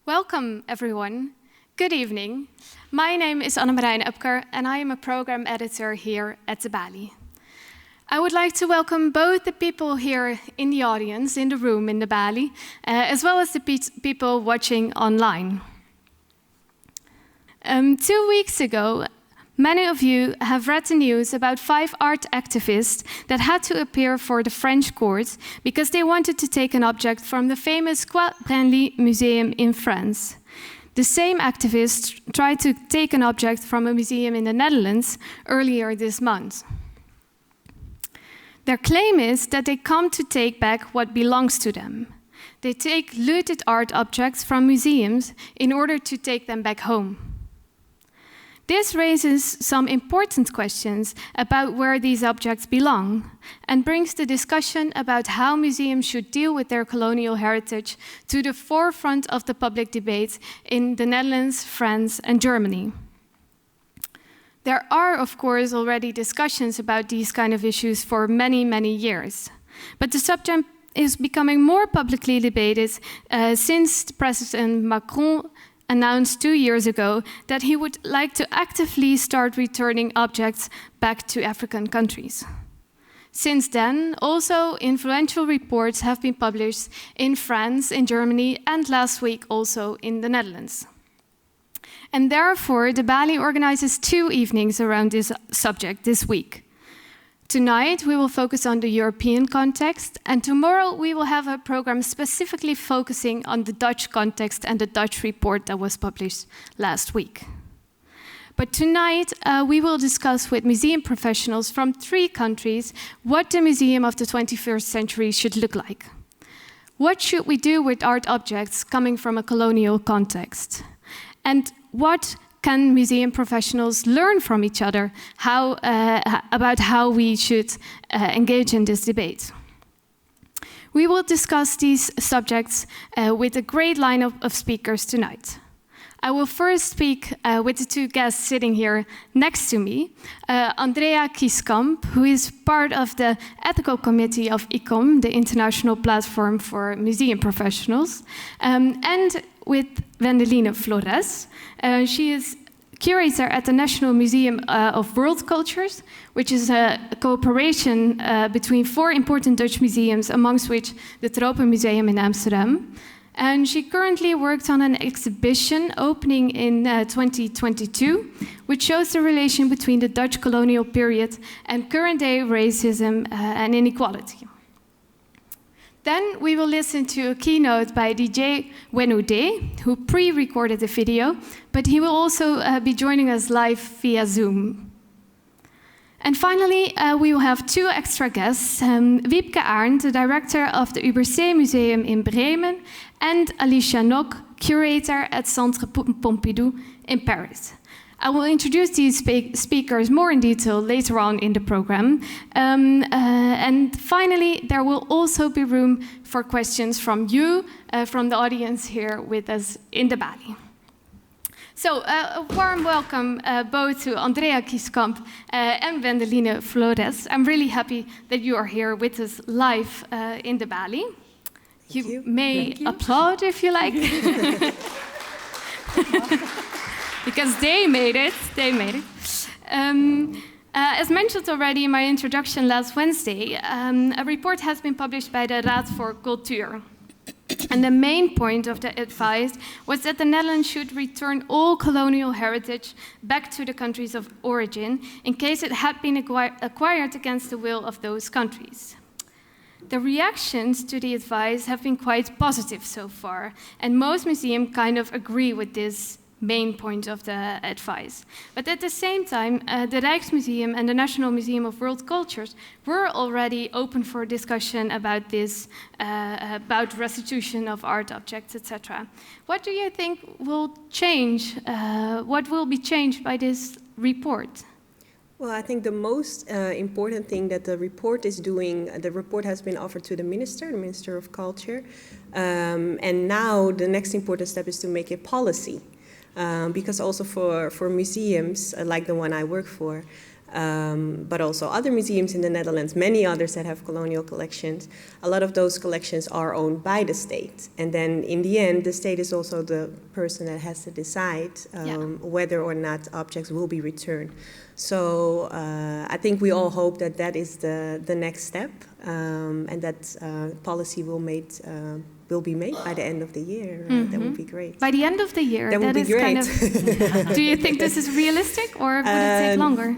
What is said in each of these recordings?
Welcome, everyone. Good evening. My name is Annemarijn Upker, and I am a program editor here at the Bali. I would like to welcome both the people here in the audience, in the room in the Bali, as well as the people watching online. 2 weeks ago, many of you have read the news about 5 art activists that had to appear for the French court because they wanted to take an object from the famous Goethe-Institut Niederlande in France. The same activists tried to take an object from a museum in the Netherlands earlier this month. Their claim is that they come to take back what belongs to them. They take looted art objects from museums in order to take them back home. This raises some important questions about where these objects belong and brings the discussion about how museums should deal with their colonial heritage to the forefront of the public debate in the Netherlands, France, and Germany. There are, of course, already discussions about these kind of issues for many, many years. But the subject is becoming more publicly debated since President Macron announced 2 years ago that he would like to actively start returning objects back to African countries. Since then, also influential reports have been published in France, in Germany, and last week also in the Netherlands. And therefore, the Bali organizes 2 evenings around this subject this week. Tonight, we will focus on the European context, and tomorrow we will have a program specifically focusing on the Dutch context and the Dutch report that was published last week. But tonight, we will discuss with museum professionals from 3 countries what the museum of the 21st century should look like. What should we do with art objects coming from a colonial context? And what can museum professionals learn from each other about how we should engage in this debate? We will discuss these subjects with a great lineup of speakers tonight. I will first speak with the 2 guests sitting here next to me. Andrea Kieskamp, who is part of the ethical committee of ICOM, the International Platform for Museum Professionals, and with Wendeline Flores. She is curator at the National Museum of World Cultures, which is a cooperation between 4 important Dutch museums, amongst which the Tropenmuseum in Amsterdam. And she currently worked on an exhibition opening in 2022, which shows the relation between the Dutch colonial period and current-day racism and inequality. Then we will listen to a keynote by Didier Houénoudé, who pre-recorded the video, but he will also be joining us live via Zoom. And finally, we will have 2 extra guests, Wiebke Ahrndt, the director of the Übersee-Museum in Bremen, and Alicia Knock, curator at Centre Pompidou in Paris. I will introduce these speakers more in detail later on in the program. And finally, there will also be room for questions from you, from the audience here with us in the Bali. So a warm welcome both to Andrea Kieskamp and Wendeline Flores. I'm really happy that you are here with us live in the Bali. You may applaud if you like. Because they made it. As mentioned already in my introduction last Wednesday, a report has been published by the Raad voor Cultuur. And the main point of the advice was that the Netherlands should return all colonial heritage back to the countries of origin in case it had been acquired against the will of those countries. The reactions to the advice have been quite positive so far, and most museums kind of agree with this main point of the advice. But at the same time, the Rijksmuseum and the National Museum of World Cultures were already open for discussion about this, about restitution of art objects, etc. What do you think will change? What will be changed by this report? Well, I think the most important thing that the report is doing, the report has been offered to the Minister of Culture, and now the next important step is to make it policy. Because also for museums, like the one I work for, but also other museums in the Netherlands, many others that have colonial collections. A lot of those collections are owned by the state. And then in the end, the state is also the person that has to decide whether or not objects will be returned. So I think we all hope that that is the next step, and that policy will be made by the end of the year. That would be great. By the end of the year? That would be great. Kind of, do you think this is realistic, or would it take longer?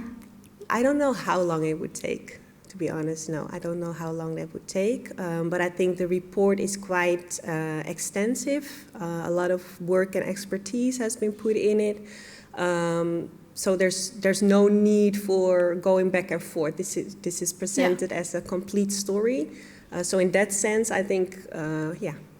I don't know how long it would take, to be honest. No, I don't know how long that would take. But I think the report is quite extensive. A lot of work and expertise has been put in it. So there's no need for going back and forth. This is presented as a complete story. So in that sense, I think,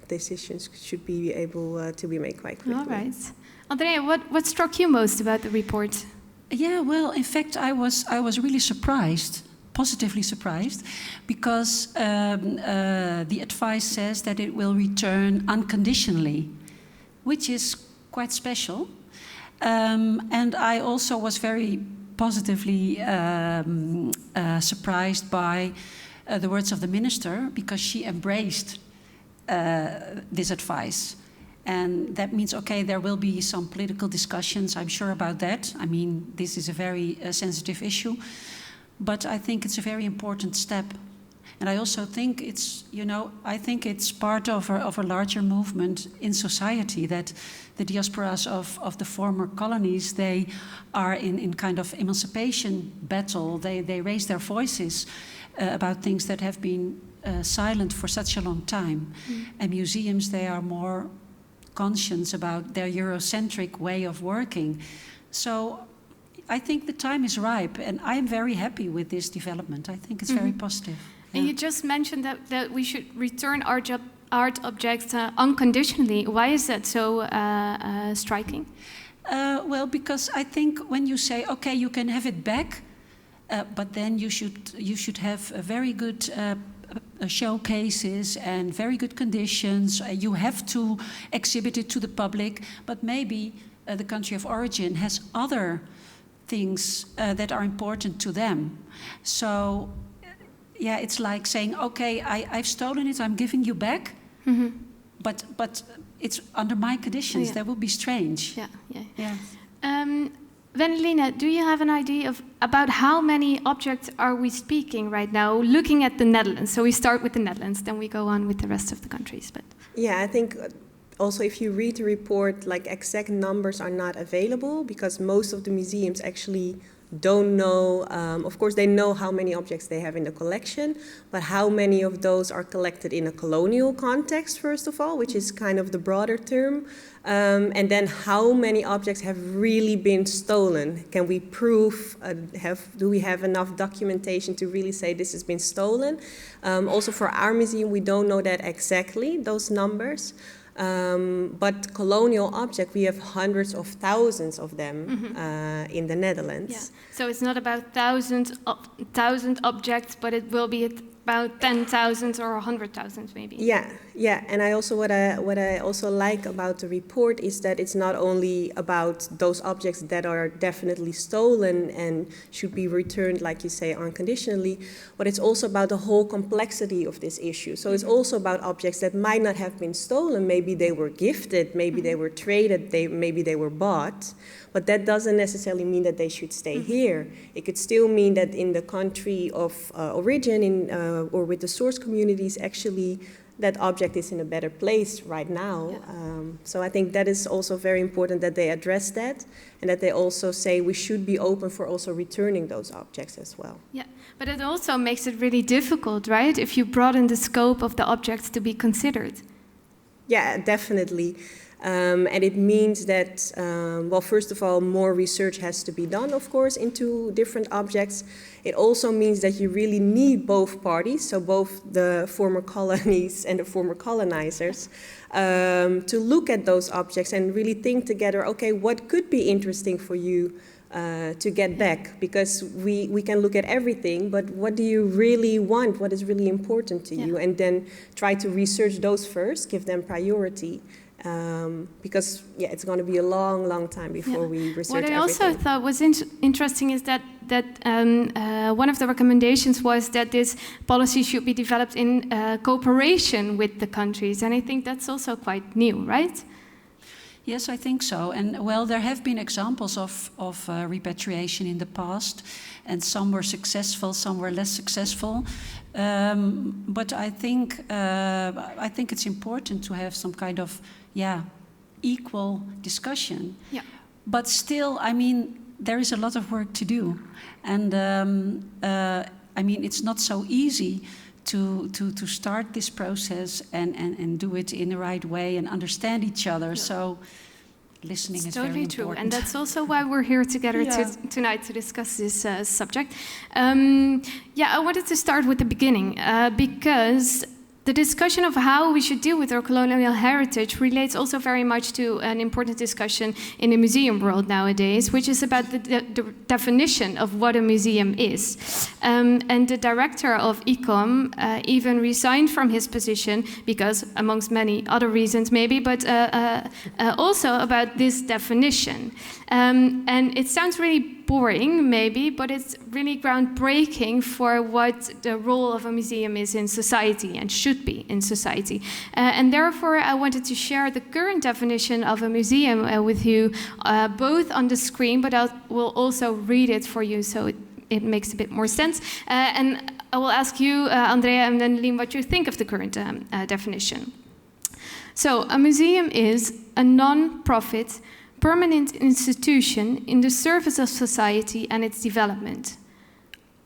decisions should be able to be made quite quickly. All right. Andrea, what struck you most about the report? Yeah, well, in fact, I was really surprised, positively surprised, because the advice says that it will return unconditionally, which is quite special. And I also was very positively surprised by the words of the minister, because she embraced this advice. And that means, okay, there will be some political discussions, I'm sure about that. I mean, this is a very sensitive issue. But I think it's a very important step. And I also think it's part of a larger movement in society, that the diasporas of the former colonies, they are in kind of emancipation battle. They raise their voices about things that have been silent for such a long time. And museums, they are more conscious about their Eurocentric way of working. So I think the time is ripe, and I'm very happy with this development. I think it's very positive. And you just mentioned that we should return art objects unconditionally. Why is that so striking? Well, because I think when you say, okay, you can have it back, but then you should have a very good showcases and very good conditions. You have to exhibit it to the public, but maybe the country of origin has other things that are important to them. So, yeah, it's like saying, okay, I've stolen it, I'm giving you back, but it's under my conditions. Yeah. That would be strange. Yeah. Wendeline, do you have an idea about how many objects are we speaking right now, looking at the Netherlands? So we start with the Netherlands, then we go on with the rest of the countries. But yeah, I think also if you read the report, like exact numbers are not available, because most of the museums actually don't know. Of course, they know how many objects they have in the collection, but how many of those are collected in a colonial context, first of all, which is kind of the broader term. And then how many objects have really been stolen? Can we prove, do we have enough documentation to really say this has been stolen? Also for our museum, we don't know that exactly, those numbers. But colonial objects, we have hundreds of thousands of them in the Netherlands. Yeah. So it's not about thousand objects, but it will be about 10,000 or 100,000 maybe. Yeah. And what I also like about the report is that it's not only about those objects that are definitely stolen and should be returned, like you say, unconditionally, but it's also about the whole complexity of this issue. So it's also about objects that might not have been stolen. Maybe they were gifted, maybe they were traded, maybe they were bought. But that doesn't necessarily mean that they should stay here. It could still mean that in the country of origin, or with the source communities, actually that object is in a better place right now. Yeah. So I think that is also very important that they address that, and that they also say we should be open for also returning those objects as well. Yeah, but it also makes it really difficult, right? If you broaden the scope of the objects to be considered. Yeah, definitely. And it means that, well, first of all, more research has to be done, of course, into different objects. It also means that you really need both parties, so both the former colonies and the former colonizers, to look at those objects and really think together, okay, what could be interesting for you to get back? Because we can look at everything, but what do you really want? What is really important to you? And then try to research those first, give them priority. Because it's going to be a long time before we research What I everything. also thought was interesting is that one of the recommendations was that this policy should be developed in cooperation with the countries, and I think that's also quite new, right? Yes, I think so. And well, there have been examples of repatriation in the past, and some were successful, some were less successful. But I think it's important to have some kind of equal discussion. Yeah. But still, I mean, there is a lot of work to do, and I mean, it's not so easy to start this process and do it in the right way and understand each other. Yeah. So listening is totally very true, important. and that's also why we're here together tonight to discuss this subject. I wanted to start with the beginning because the discussion of how we should deal with our colonial heritage relates also very much to an important discussion in the museum world nowadays, which is about the definition of what a museum is. And the director of ICOM even resigned from his position because, amongst many other reasons maybe, but also about this definition. And it sounds really boring, maybe, but it's really groundbreaking for what the role of a museum is in society and should be in society. And therefore, I wanted to share the current definition of a museum with you, both on the screen, but I will also read it for you so it makes a bit more sense. And I will ask you, Andrea and Wendeline, what you think of the current definition. So, a museum is a non-profit permanent institution in the service of society and its development,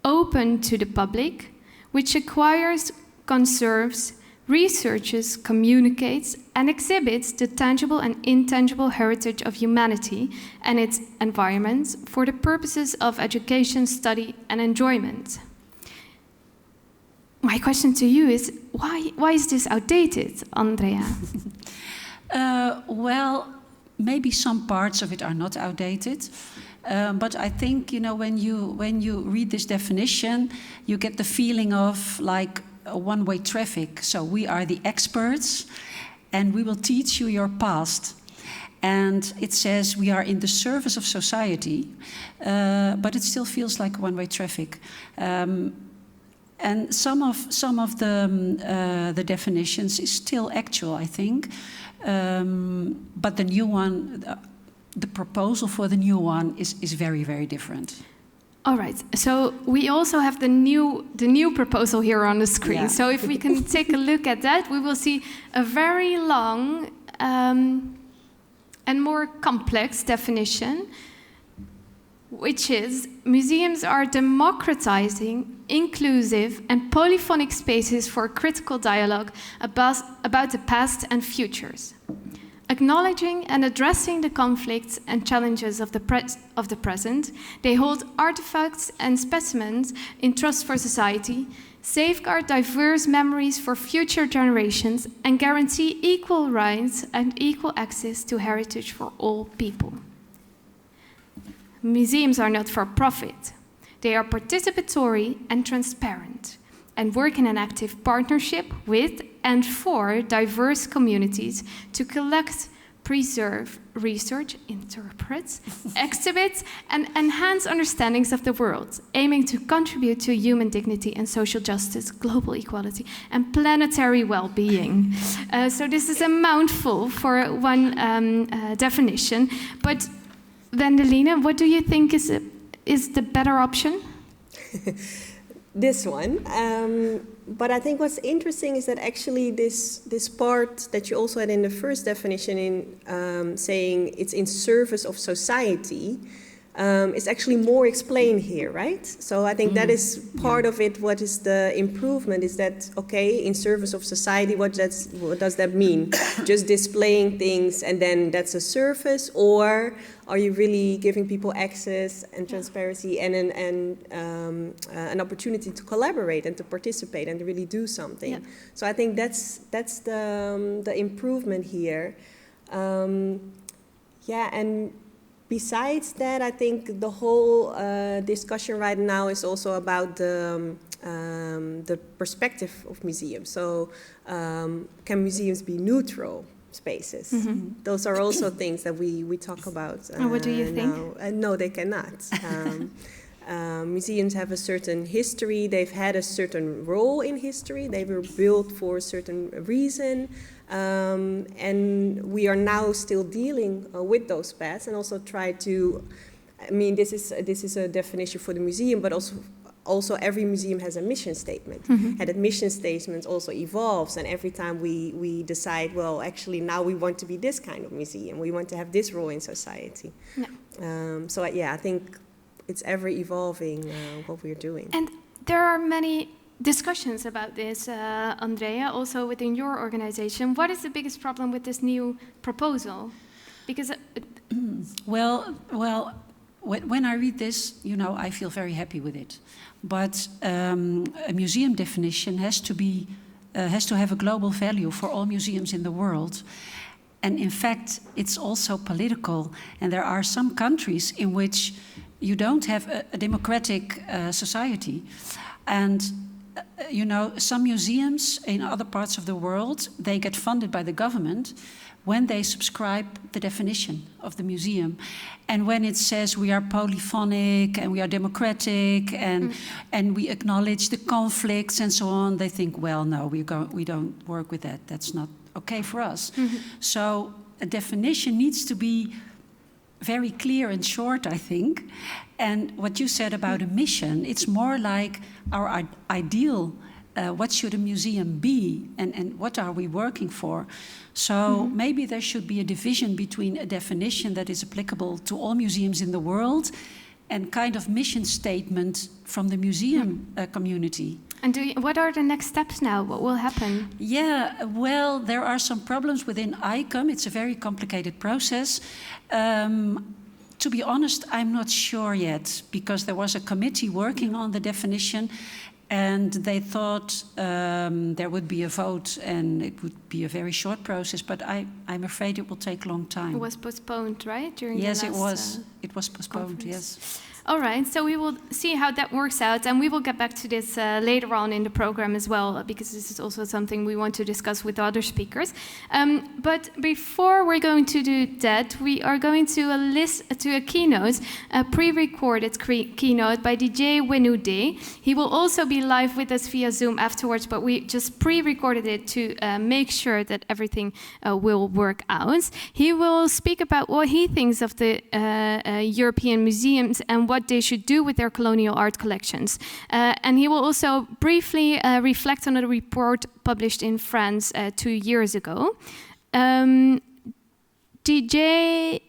open to the public, which acquires, conserves, researches, communicates, and exhibits the tangible and intangible heritage of humanity and its environments for the purposes of education, study, and enjoyment. My question to you is, why is this outdated, Andrea? Well, maybe some parts of it are not outdated, but I think, you know, when you read this definition, you get the feeling of like a one-way traffic. So we are the experts, and we will teach you your past. And it says we are in the service of society, but it still feels like one-way traffic. And some of the definitions is still actual, I think. But the new one, the proposal for the new one is very, very different. All right. So we also have the new proposal here on the screen. Yeah. So if we can take a look at that, we will see a very long and more complex definition, which is museums are democratizing, inclusive, and polyphonic spaces for critical dialogue about the past and futures, acknowledging and addressing the conflicts and challenges of the present. They hold artifacts and specimens in trust for society, safeguard diverse memories for future generations, and guarantee equal rights and equal access to heritage for all people. Museums are not for profit. They are participatory and transparent, and work in an active partnership with and for diverse communities to collect, preserve, research, interpret, exhibit, and enhance understandings of the world, aiming to contribute to human dignity and social justice, global equality, and planetary well-being. So this is a mouthful for one definition, but Wendeline, what do you think is the better option? This one. But I think what's interesting is that actually this part that you also had in the first definition in saying it's in service of society is actually more explained here, right? So I think that is part of it. What is the improvement is that, okay, in service of society, what does that mean? Just displaying things and then that's a service, or are you really giving people access and transparency and an opportunity to collaborate and to participate and to really do something? Yeah. So I think that's the improvement here. And besides that, I think the whole discussion right now is also about the perspective of museums. So can museums be neutral? spaces. Those are also things that we talk about. And what do you think? No, they cannot. Museums have a certain history. They've had a certain role in history. They were built for a certain reason. And we are now still dealing with those paths and also try to, I mean, this is a definition for the museum, but also every museum has a mission statement. And that mission statement also evolves, and every time we decide, well, actually now we want to be this kind of museum, we want to have this role in society. I think it's ever evolving what we're doing. And there are many discussions about this, Andrea, also within your organization. What is the biggest problem with this new proposal? Because when I read this, I feel very happy with it. But a museum definition has to have a global value for all museums in the world. And in fact, it's also political. And there are some countries in which you don't have a democratic society. And some museums in other parts of the world, they get funded by the government when they subscribe the definition of the museum. And when it says we are polyphonic and we are democratic and we acknowledge the conflicts and so on, they think, well, no, we don't work with that. That's not okay for us. So a definition needs to be very clear and short, I think. And what you said about a mission, it's more like our ideal. What should a museum be, and what are we working for? So maybe there should be a division between a definition that is applicable to all museums in the world and kind of mission statement from the museum community. And what are the next steps now? What will happen? Yeah, well, there are some problems within ICOM. It's a very complicated process. To be honest, I'm not sure yet, because there was a committee working on the definition, and they thought there would be a vote and it would be a very short process, but I'm afraid it will take a long time. It was postponed, right? Yes, it was. It was postponed, conference. yes. All right, so we will see how that works out, and we will get back to this later on in the program as well, because this is also something we want to discuss with other speakers. But before we're going to do that, we are going to a keynote, a pre-recorded keynote by Didier Houénoudé. He will also be live with us via Zoom afterwards, but we just pre-recorded it to make sure that everything will work out. He will speak about what he thinks of the European museums and what they should do with their colonial art collections. And he will also briefly reflect on a report published in France 2 years ago. Didier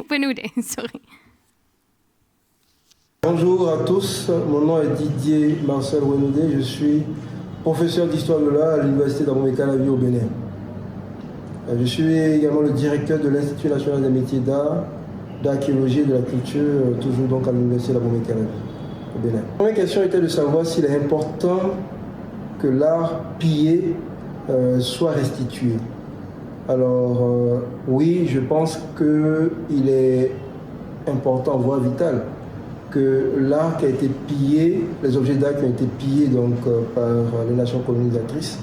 Houénoudé, sorry. Bonjour à tous, mon nom est Didier Marcel Houénoudé, je suis professeur d'histoire de l'art à l'université d'Abomey-Calavi au Bénin. Je suis également le directeur de l'Institut national des métiers d'art, d'archéologie et de la culture, toujours donc à l'université d'Abomey-Calavi au Bénin. La première question était de savoir s'il est important que l'art pillé soit restitué. Alors oui, je pense qu'il est important, voire vital, que l'art qui a été pillé, les objets d'art qui ont été pillés donc, par les nations colonisatrices,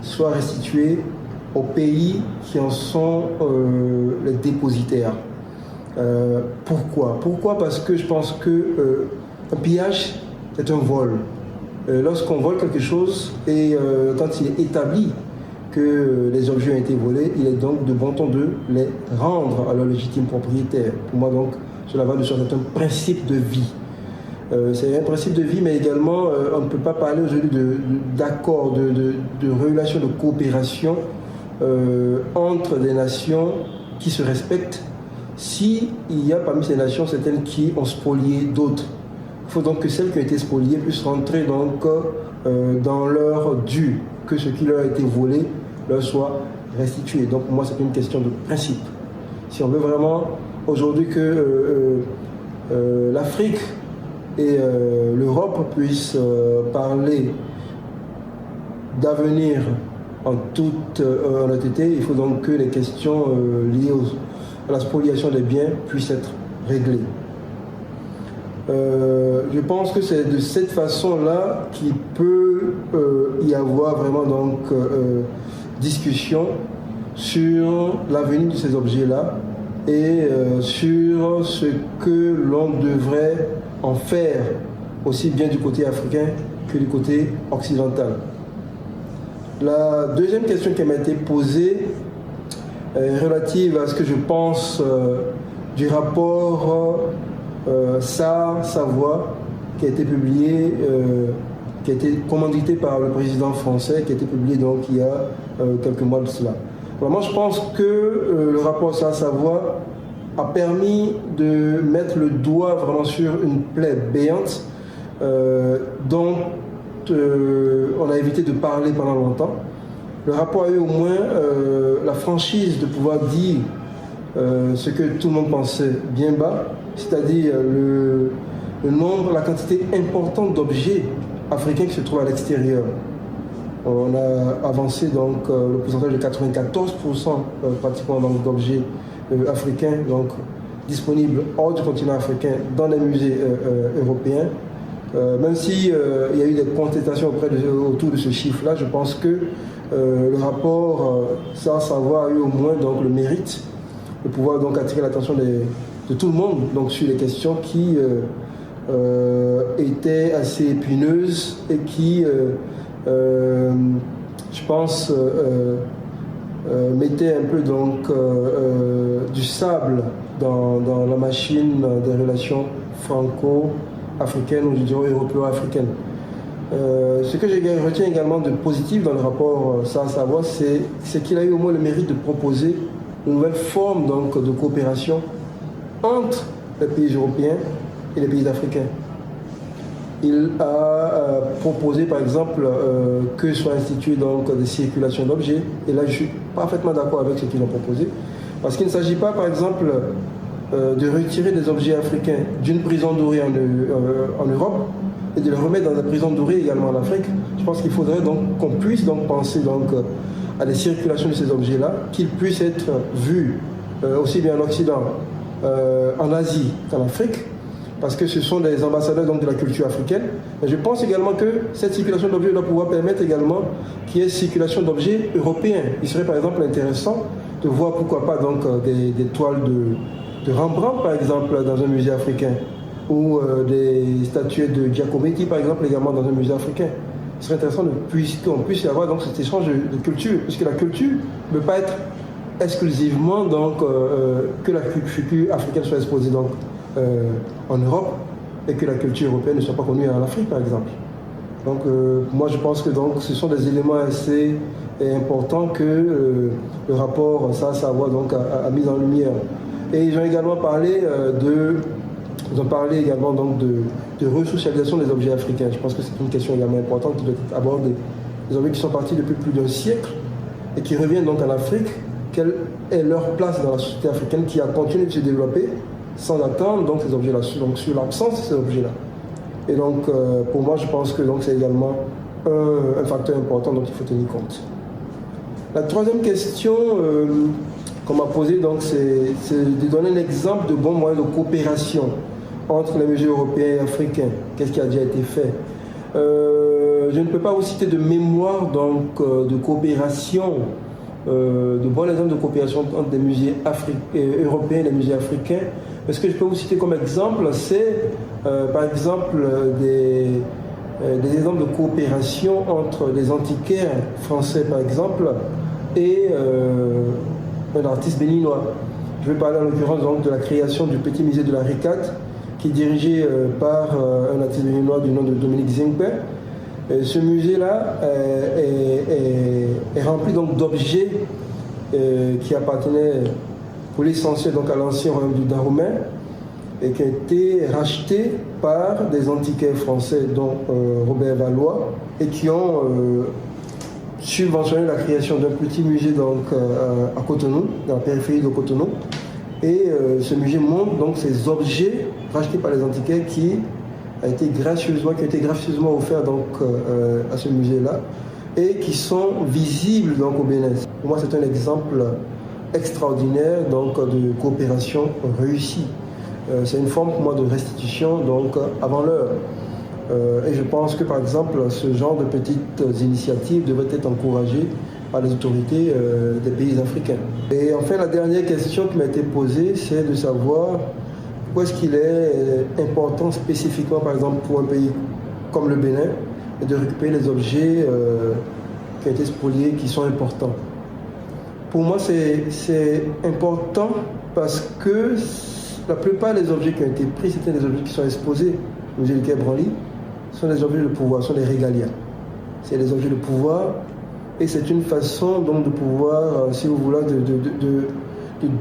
soient restitués aux pays qui en sont les dépositaires. Pourquoi ? Parce que je pense qu'un pillage est un vol. Lorsqu'on vole quelque chose et quand il est établi que les objets ont été volés, il est donc de bon ton de les rendre à leur légitime propriétaire. Pour moi donc, cela va de soi, c'est un principe de vie. C'est un principe de vie, mais également on ne peut pas parler aujourd'hui d'accord, de relations de coopération entre des nations qui se respectent s'il y a parmi ces nations certaines qui ont spolié d'autres. Il faut donc que celles qui ont été spoliées puissent rentrer donc, dans leur dû, que ce qui leur a été volé leur soit restitué. Donc pour moi c'est une question de principe. Si on veut vraiment aujourd'hui que l'Afrique et l'Europe puissent parler d'avenir en toute honnêteté, il faut donc que les questions liées à la spoliation des biens puissent être réglées. Je pense que c'est de cette façon-là qu'il peut y avoir vraiment donc discussion sur l'avenir de ces objets-là et sur ce que l'on devrait en faire, aussi bien du côté africain que du côté occidental. La deuxième question qui m'a été posée est relative à ce que je pense du rapport sa voix qui a été publié, qui a été commandité par le président français, qui a été publié donc il y a quelques mois de cela. Alors moi je pense que le rapport sa voix a permis de mettre le doigt vraiment sur une plaie béante dont on a évité de parler pendant longtemps. Le rapport a eu au moins la franchise de pouvoir dire ce que tout le monde pensait bien bas, c'est-à-dire le nombre, la quantité importante d'objets africains qui se trouvent à l'extérieur. On a avancé donc le pourcentage de 94% pratiquement d'objets africains donc, disponibles hors du continent africain dans les musées européens. Même si il y a eu des contestations autour de ce chiffre-là, je pense que le rapport sa voix a eu au moins donc, le mérite de pouvoir donc, attirer l'attention de tout le monde donc, sur les questions qui étaient assez épineuses et qui, je pense, mettaient un peu donc, du sable dans la machine des relations franco-africaines ou je dirais européo-africaines. Ce que je retiens également de positif dans le rapport sa voix, c'est qu'il a eu au moins le mérite de proposer une nouvelle forme donc, de coopération entre les pays européens et les pays africains. Il a proposé par exemple que soient instituées donc, des circulations d'objets, et là je suis parfaitement d'accord avec ce qu'ils ont proposé, parce qu'il ne s'agit pas par exemple de retirer des objets africains d'une prison dorée en Europe et de les remettre dans des prisons dorées également en Afrique. Je pense qu'il faudrait donc qu'on puisse donc penser donc à des circulations de ces objets-là, qu'ils puissent être vus aussi bien en Occident, en Asie qu'en Afrique, parce que ce sont des ambassadeurs donc, de la culture africaine. Mais je pense également que cette circulation d'objets doit pouvoir permettre également qu'il y ait circulation d'objets européens. Il serait par exemple intéressant de voir pourquoi pas donc, des toiles de Rembrandt par exemple dans un musée africain, ou des statuettes de Giacometti par exemple également dans un musée africain. Ce serait intéressant qu'on puisse y avoir donc, cet échange de culture, puisque la culture ne peut pas être exclusivement donc, que la culture africaine soit exposée donc, en Europe et que la culture européenne ne soit pas connue en Afrique par exemple. Donc moi je pense que donc, ce sont des éléments assez importants que le rapport sa voix donc, a mis en lumière. Et ils ont également parlé également donc de resocialisation des objets africains. Je pense que c'est une question également importante qui doit être abordée. Des objets qui sont partis depuis plus d'un siècle et qui reviennent donc en Afrique. Quelle est leur place dans la société africaine qui a continué de se développer sans attendre donc ces objets-là, donc sur l'absence de ces objets-là. Et donc pour moi je pense que donc c'est également un facteur important dont il faut tenir compte. La troisième question qu'on m'a posée donc c'est de donner un exemple de bons moyens de coopération entre les musées européens et africains. Qu'est-ce qui a déjà été fait? Je ne peux pas vous citer de mémoire donc, de coopération, de bons exemples de coopération entre des musées européens et les musées africains. Mais ce que je peux vous citer comme exemple, c'est par exemple des exemples de coopération entre des antiquaires français par exemple et un artiste béninois. Je vais parler en l'occurrence donc de la création du petit musée de la Ricade, qui est dirigé par un artiste béninois du nom de Dominique Zingpe. Ce musée-là est rempli donc d'objets qui appartenaient pour l'essentiel donc à l'ancien royaume du Dahomey et qui ont été rachetés par des antiquaires français dont Robert Valois et qui ont subventionné la création d'un petit musée donc, à Cotonou, dans la périphérie de Cotonou. Et ce musée montre donc ces objets rachetés par les antiquaires qui ont été gracieusement offerts donc, à ce musée-là et qui sont visibles donc, au Bénin. Pour moi, c'est un exemple extraordinaire donc, de coopération réussie. C'est une forme pour moi de restitution donc, avant l'heure. Et je pense que par exemple ce genre de petites initiatives devraient être encouragées par les autorités des pays africains. Et enfin, la dernière question qui m'a été posée, c'est de savoir pourquoi est-ce qu'il est important spécifiquement, par exemple, pour un pays comme le Bénin, de récupérer les objets qui ont été spoliés, qui sont importants. Pour moi, c'est important parce que la plupart des objets qui ont été pris, c'était des objets qui sont exposés au musée du Quai Branly, sont des objets de pouvoir, sont des régalias. C'est des objets de pouvoir et c'est une façon donc de pouvoir, si vous voulez, de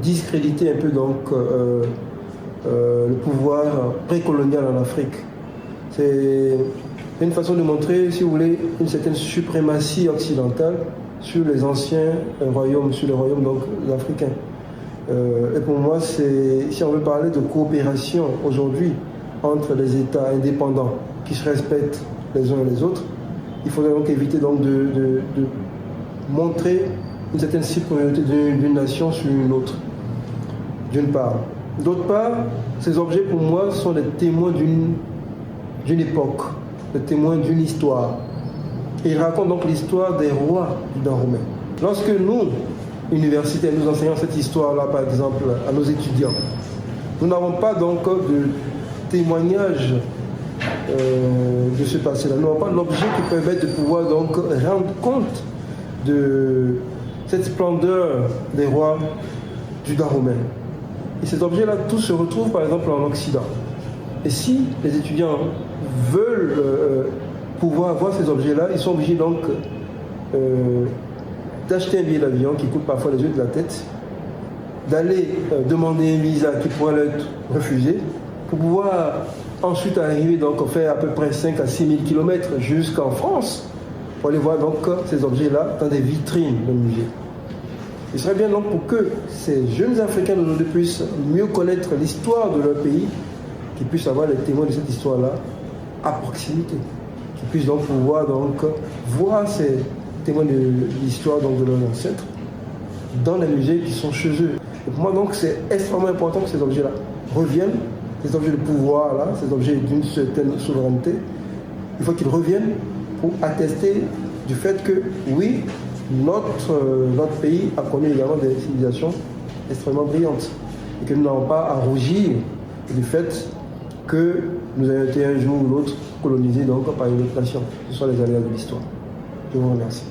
discréditer un peu donc le pouvoir précolonial en Afrique. C'est une façon de montrer, si vous voulez, une certaine suprématie occidentale sur les anciens royaumes, sur les royaumes donc africains. Et pour moi, si on veut parler de coopération aujourd'hui entre les États indépendants qui se respectent les uns et les autres, il faudrait donc éviter donc de montrer une certaine supériorité d'une nation sur une autre, d'une part. D'autre part, ces objets pour moi sont des témoins d'une époque, des témoins d'une histoire. Et ils racontent donc l'histoire des rois du Dahomey. Lorsque nous, universitaires, nous enseignons cette histoire-là, par exemple, à nos étudiants, nous n'avons pas donc de témoignage de ce passé-là. Nous n'avons pas l'objet qui permet de pouvoir donc rendre compte de cette splendeur des rois du Dahomey. Et ces objets-là, tous se retrouvent par exemple en Occident. Et si les étudiants veulent pouvoir avoir ces objets-là, ils sont obligés donc d'acheter un billet d'avion qui coûte parfois les yeux de la tête, d'aller demander un visa qui pourrait leur être refusé, pour pouvoir ensuite arriver donc faire à peu près 5 à 6 000 km jusqu'en France, pour aller voir donc ces objets-là dans des vitrines de musées. Il serait bien donc pour que ces jeunes Africains d'aujourd'hui puissent mieux connaître l'histoire de leur pays, qu'ils puissent avoir les témoins de cette histoire-là à proximité, qu'ils puissent donc pouvoir donc voir ces témoins de l'histoire donc de leurs ancêtres dans les musées qui sont chez eux. Et pour moi donc c'est extrêmement important que ces objets-là reviennent, ces objets de pouvoir là, ces objets d'une certaine souveraineté. Il faut qu'ils reviennent pour attester du fait que oui, notre pays a connu également des civilisations extrêmement brillantes et que nous n'avons pas à rougir du fait que nous avons été un jour ou l'autre colonisés donc par une autre nation. Ce sont les aléas de l'histoire. Je vous remercie.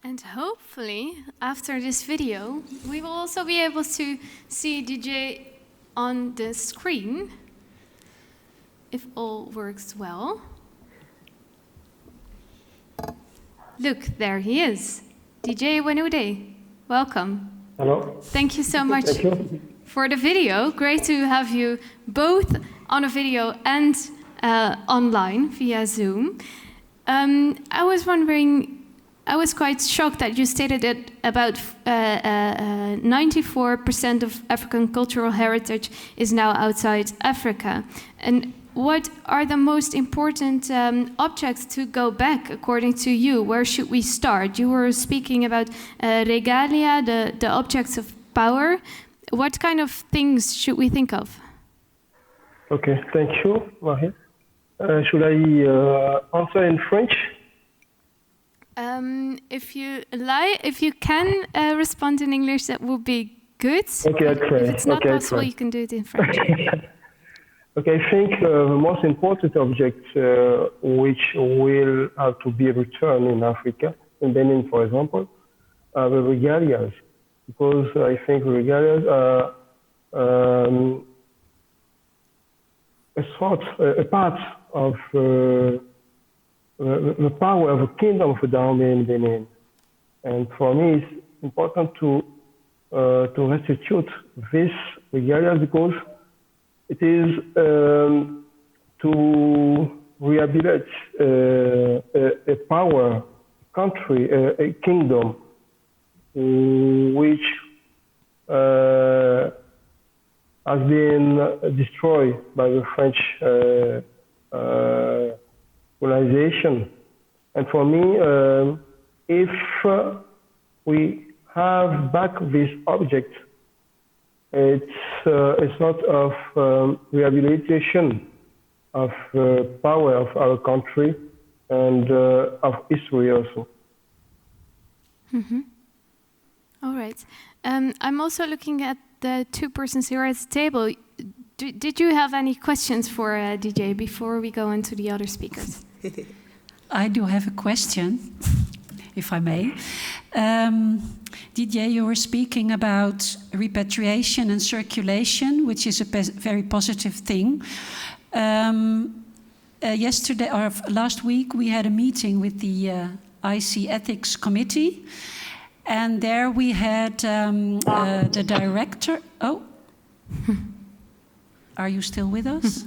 And hopefully, after this video, we will also be able to see DJ on the screen, if all works well. Look, there he is. Didier Houénoudé, welcome. Hello. Thank you so much for the video. Great to have you both on a video and online via Zoom. I was wondering, I was quite shocked that you stated that about 94% of African cultural heritage is now outside Africa. And what are the most important objects to go back, according to you? Where should we start? You were speaking about regalia, the objects of power. What kind of things should we think of? Okay, thank you, Marie. Should I answer in French? If you can respond in English, that would be good. Okay, I'll try. If it's not possible, you can do it in French. Okay, I think the most important object which will have to be returned in Africa, in Benin, for example, are the regalias, because I think regalias are a part of the power of the kingdom of Dahomey in Benin. And for me, it's important to restitute this regalias because it is to rehabilitate a power, country, a kingdom, which has been destroyed by the French colonization. And for me, if we have back this object, it's a sort of rehabilitation of the power of our country and of history also. All right. I'm also looking at the two persons here at the table. Did you have any questions for DJ before we go into the other speakers? I do have a question, if I may. Didier, you were speaking about repatriation and circulation, which is a very positive thing. Yesterday or last week, we had a meeting with the IC Ethics Committee, and there we had the director. Oh, are you still with us?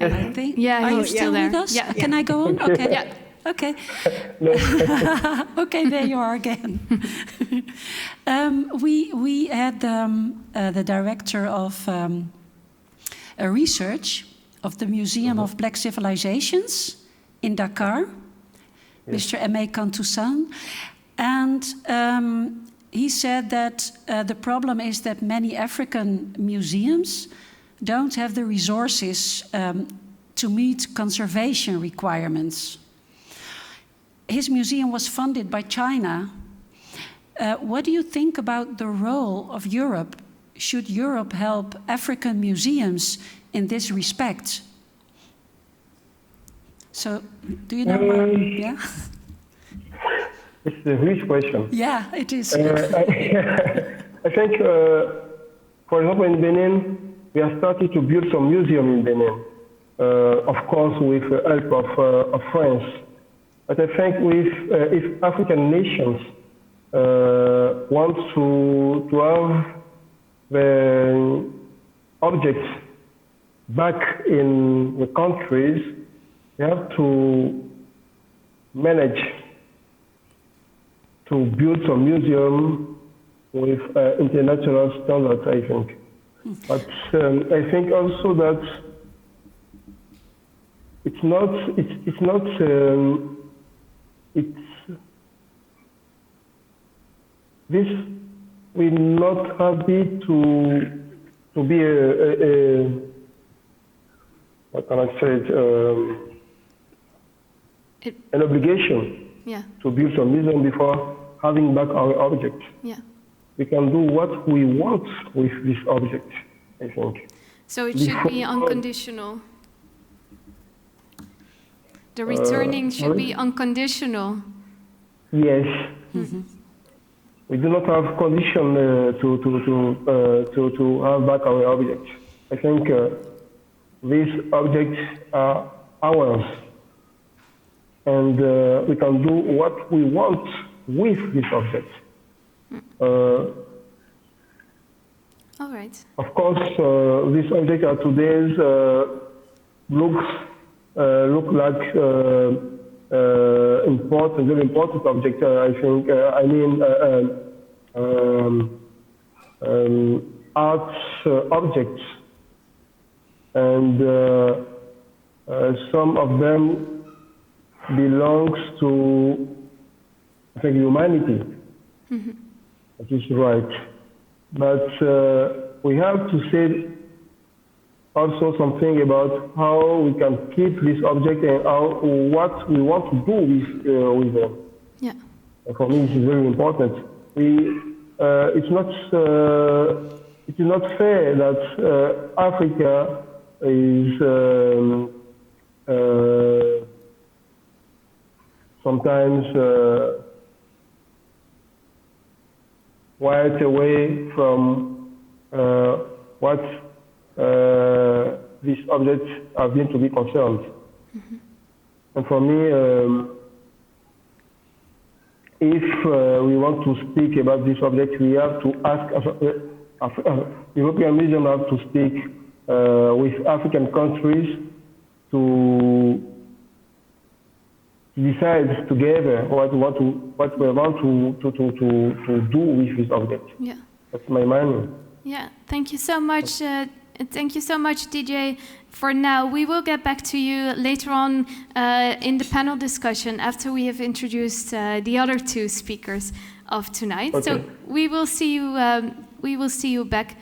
I think. Yeah, are you still with us? Yeah. Can I go on? Okay. Yeah. Okay. Okay, there you are again. We had the director of a research of the Museum of Black Civilizations in Dakar, Mr. M.A. Kantoussan, and he said that the problem is that many African museums don't have the resources to meet conservation requirements. His museum was funded by China. What do you think about the role of Europe? Should Europe help African museums in this respect? So, do you know? Yeah. It's a huge question. Yeah, it is. I think, for example, in Benin, we are starting to build some museum in Benin, of course, with the help of France. But I think if African nations want to have the objects back in the countries, they have to manage to build some museum with international standards, I think. But I think also that this will not have to be a what can I say an obligation to build some museum before having back our object. Yeah. We can do what we want with this object, I think. So it should be unconditional. The returning should be unconditional. Yes. Mm-hmm. We do not have condition to have back our objects. I think these objects are ours, and we can do what we want with this object. All right. Of course, these objects are today's look like important, very important object. I think. Art objects, and some of them belongs to, I think, humanity. Mm-hmm. That is right. But we have to say also something about how we can keep this object and what we want to do with them. Yeah. And for me, this is very important. It's not fair that Africa is sometimes right away from what these objects have been to be concerned. Mm-hmm. And for me, if we want to speak about this subject, we have to ask, European Museum have to speak with African countries to decide together what we want to do with this object. Yeah. That's my mind. Yeah, thank you so much. Thank you so much, DJ. For now, we will get back to you later on in the panel discussion after we have introduced the other two speakers of tonight. Okay. So we will see you. We will see you back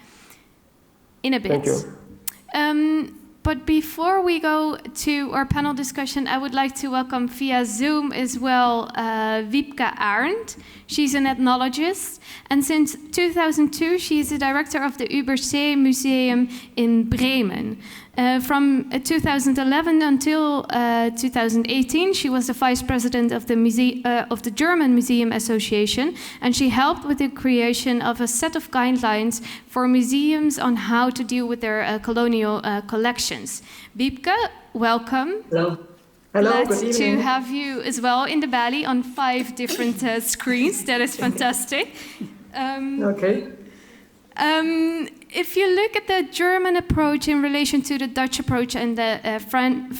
in a bit. Thank you. But before we go to our panel discussion, I would like to welcome via Zoom as well Wiebke Ahrndt. She's an ethnologist, and since 2002, she is the director of the Übersee-Museum in Bremen. From 2011 until 2018, she was the vice president of the German Museum Association, and she helped with the creation of a set of guidelines for museums on how to deal with their colonial collections. Wiebke, welcome. Hello. Hello, Glad to have you as well in the Bali on 5 different screens. That is fantastic. Okay. If you look at the German approach in relation to the Dutch approach and the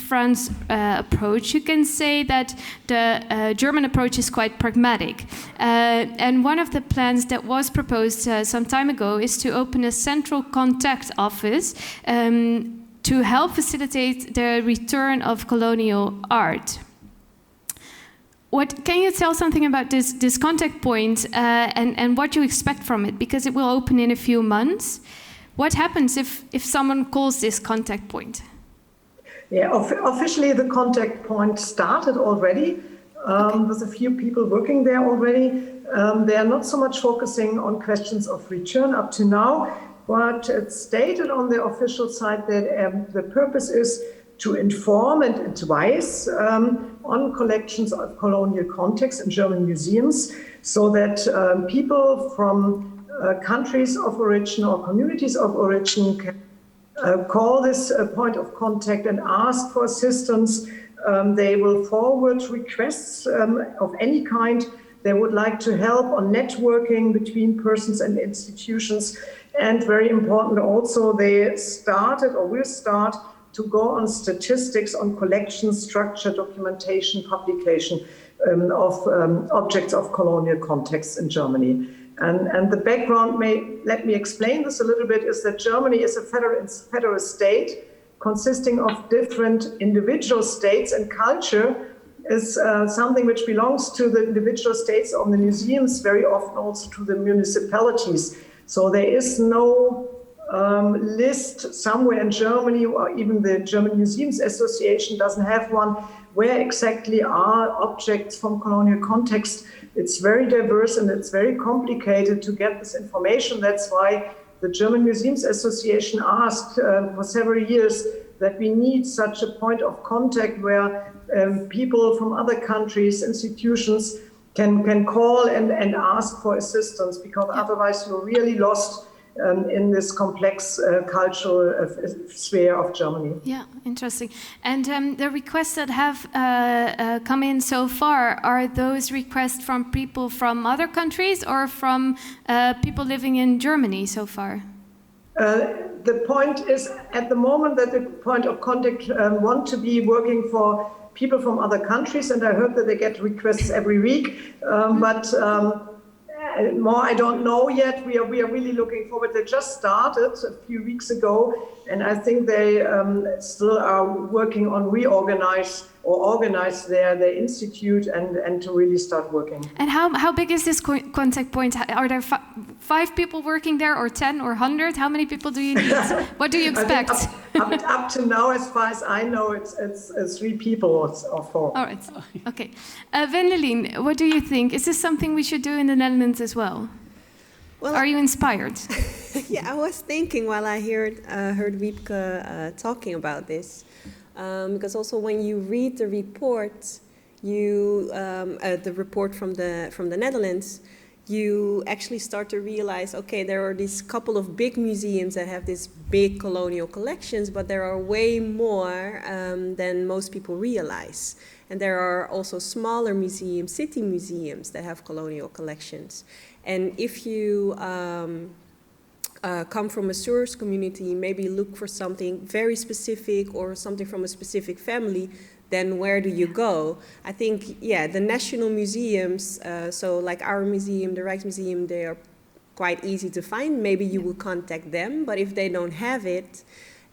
France approach, you can say that the German approach is quite pragmatic. And one of the plans that was proposed some time ago is to open a central contact office to help facilitate the return of colonial art. Can you tell something about this contact point and what you expect from it? Because it will open in a few months. What happens if someone calls this contact point? Yeah, officially the contact point started already. There's a few people working there already. They are not so much focusing on questions of return up to now, but it's stated on the official side that the purpose is to inform and advise on collections of colonial context in German museums, so that people from countries of origin or communities of origin can call this point of contact and ask for assistance. They will forward requests of any kind. They would like to help on networking between persons and institutions. And very important also, they started or will start to go on statistics on collection, structure, documentation, publication of objects of colonial context in Germany. And the background, let me explain this a little bit, is that Germany is a federal state consisting of different individual states, and culture is something which belongs to the individual states of the museums, very often also to the municipalities. So there is no list somewhere in Germany, or even the German Museums Association doesn't have one, where exactly are objects from colonial context. It's very diverse and it's very complicated to get this information. That's why the German Museums Association asked for several years that we need such a point of contact where people from other countries, institutions can call and ask for assistance, because otherwise you're really lost in this complex cultural sphere of Germany. Yeah, interesting. And the requests that have come in so far, are those requests from people from other countries or from people living in Germany so far? The point is, at the moment, that the point of contact want to be working for people from other countries, and I heard that they get requests every week, but more I don't know yet. We are really looking forward. They just started a few weeks ago, and I think they still are working on organize their institute and to really start working. And how big is this contact point? Are there 5 people working there, or 10 or 100? How many people do you need? What do you expect? Up to now, as far as I know, it's 3 people or 4. All right. Okay. Wendeline, what do you think? Is this something we should do in the Netherlands as well? Well, are you inspired? Yeah, I was thinking while I heard Wiebke talking about this, because also when you read the report, the report from the Netherlands, you actually start to realize, okay, there are these couple of big museums that have these big colonial collections, but there are way more than most people realize. And there are also smaller museums, city museums, that have colonial collections. And if you come from a source community, maybe look for something very specific or something from a specific family, then where do you go? I think, yeah, the national museums, so like our museum, the Rijksmuseum, they are quite easy to find. Maybe you will contact them, but if they don't have it,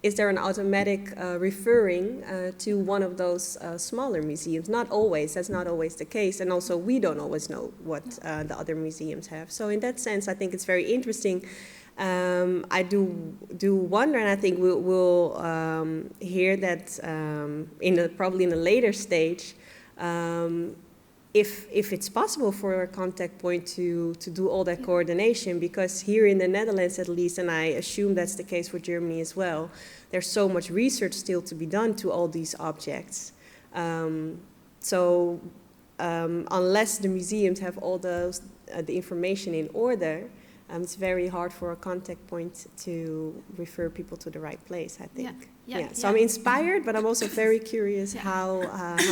is there an automatic referring to one of those smaller museums? Not always, that's not always the case. And also we don't always know what the other museums have. So in that sense, I think it's very interesting I do wonder, and I think we'll hear that probably in a later stage, if it's possible for a contact point to do all that coordination, because here in the Netherlands at least, and I assume that's the case for Germany as well, there's so much research still to be done to all these objects. Unless the museums have all those the information in order, it's very hard for a contact point to refer people to the right place, I think. So I'm inspired, but I'm also very curious how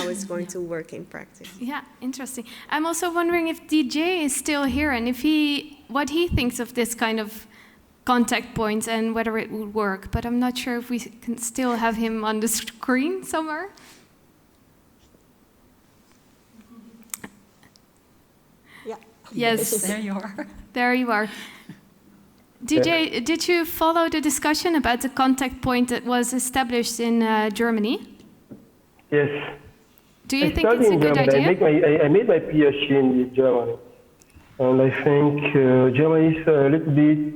it's going to work in practice. Yeah, interesting. I'm also wondering if DJ is still here and what he thinks of this kind of contact points and whether it would work. But I'm not sure if we can still have him on the screen somewhere. Yes, there you are. There you are. DJ, did you follow the discussion about the contact point that was established in Germany? Yes. Do you think it's a good idea? I made my PhD in Germany, and I think Germany is a little bit,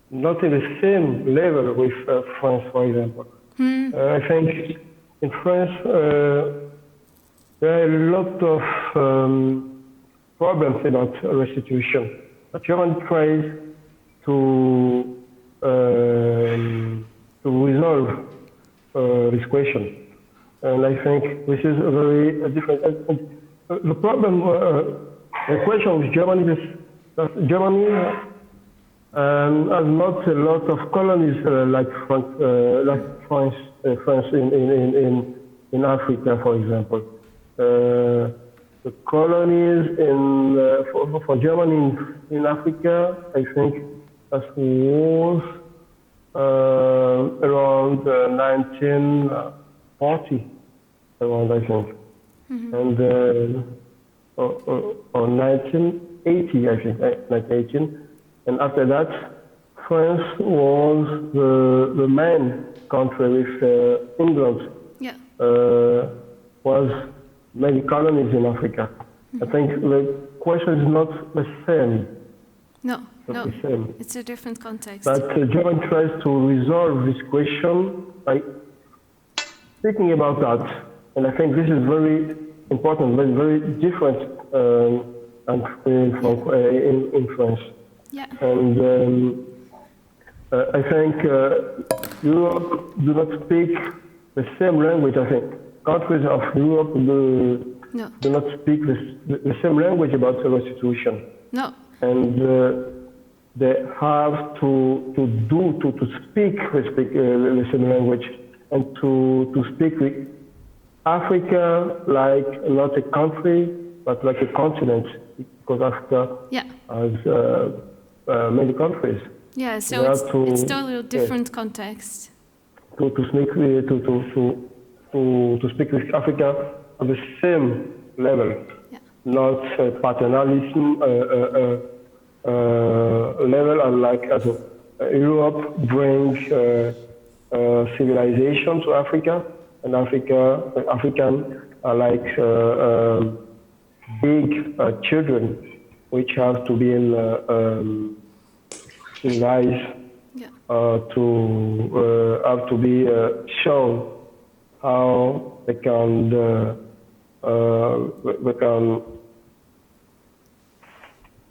not in the same level with France, for example. I think in France, there are a lot of problems about restitution. But Germany tries to resolve this question. And I think this is a very different. The problem, the question with Germany is that Germany has not a lot of colonies like France in Africa, for example. The colonies for Germany in Africa, I think, was around 1940, around, I think, and or 1980, I think, 1918. And after that, France was the main country with England. Was many colonies in Africa. I think the question is not the same. No, it's a different context. But Germany tries to resolve this question by speaking about that. And I think this is very important, but very different in France. Yeah. And I think Europe do not speak the same language, I think. Countries of Europe do not speak the same language about restitution. No. And they have to speak the same language and to speak with Africa like not a country, but like a continent, because Africa has many countries. Yeah, so it's totally different context. To speak with Africa on the same level, not paternalism level, and like Europe brings civilization to Africa, and African are like big children which have to be civilized, to have to be shown how they can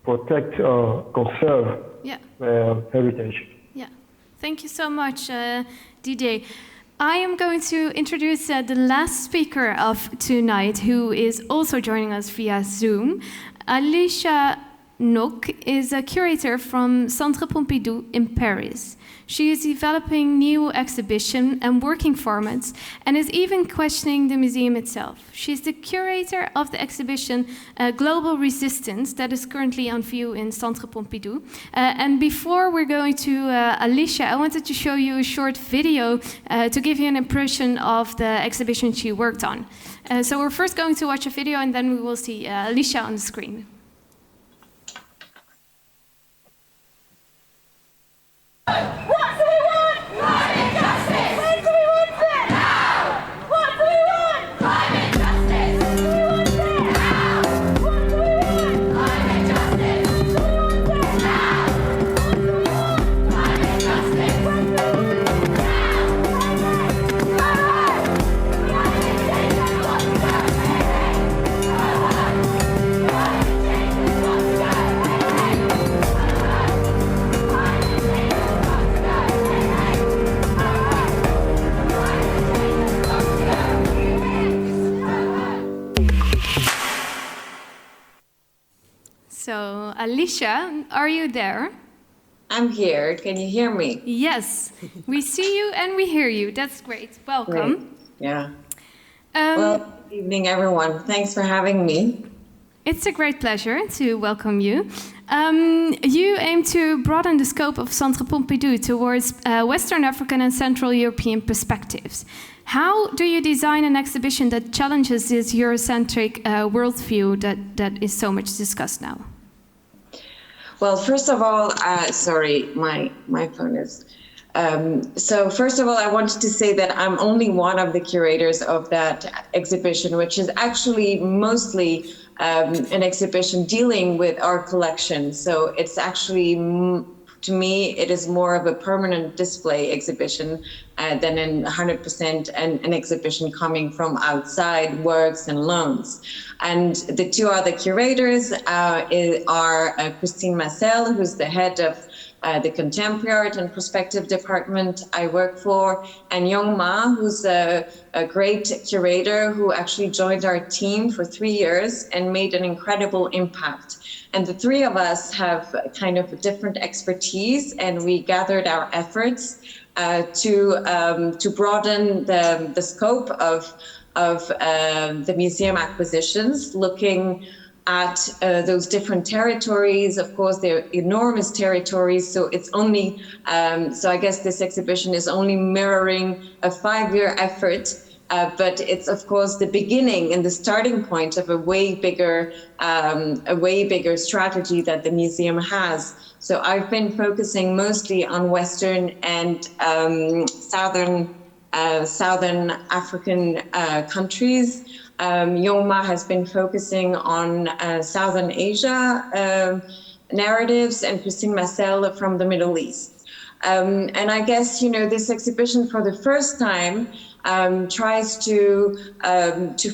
protect or conserve their heritage. Yeah, thank you so much, Didier. I am going to introduce the last speaker of tonight, who is also joining us via Zoom. Alicia Knock is a curator from Centre Pompidou in Paris. She is developing new exhibition and working formats and is even questioning the museum itself. She's the curator of the exhibition Global Resistance that is currently on view in Centre Pompidou. And before we're going to Alicia, I wanted to show you a short video to give you an impression of the exhibition she worked on. So we're first going to watch a video and then we will see Alicia on the screen. What do we want? Climate justice! When do we want it? Now! What do we want? Climate justice! Do we want it? Now! Alicia, are you there? I'm here. Can you hear me? Yes, we see you and we hear you. That's great. Welcome. Great. Yeah. Well, good evening, everyone. Thanks for having me. It's a great pleasure to welcome you. You aim to broaden the scope of Centre Pompidou towards Western African and Central European perspectives. How do you design an exhibition that challenges this Eurocentric worldview that is so much discussed now? Well, first of all, sorry, my phone is... So first of all, I wanted to say that I'm only one of the curators of that exhibition, which is actually mostly an exhibition dealing with our collection. So it's actually, to me, it is more of a permanent display exhibition than 100% an exhibition coming from outside works and loans. And the two other curators are Christine Marcel, who's the head of the Contemporary Art and Perspective Department I work for, and Young Ma, who's a great curator who actually joined our team for 3 years and made an incredible impact. And the three of us have kind of a different expertise, and we gathered our efforts to broaden the scope of the museum acquisitions, looking at those different territories. Of course, they're enormous territories, so it's only, so I guess this exhibition is only mirroring a 5-year effort, but it's of course the beginning and the starting point of a way bigger strategy that the museum has. So I've been focusing mostly on Western and Southern African countries. Yongma has been focusing on Southern Asia narratives, and Christine Marcel from the Middle East. And I guess, this exhibition for the first time tries to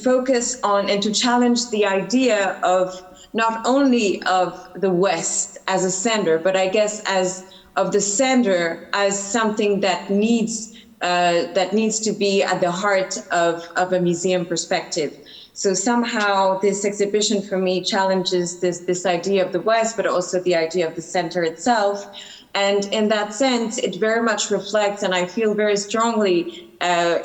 focus on and to challenge the idea of not only of the West as a center, but I guess as of the center as something that needs to be at the heart of a museum perspective. So somehow this exhibition for me challenges this idea of the West, but also the idea of the center itself. And in that sense, it very much reflects, and I feel very strongly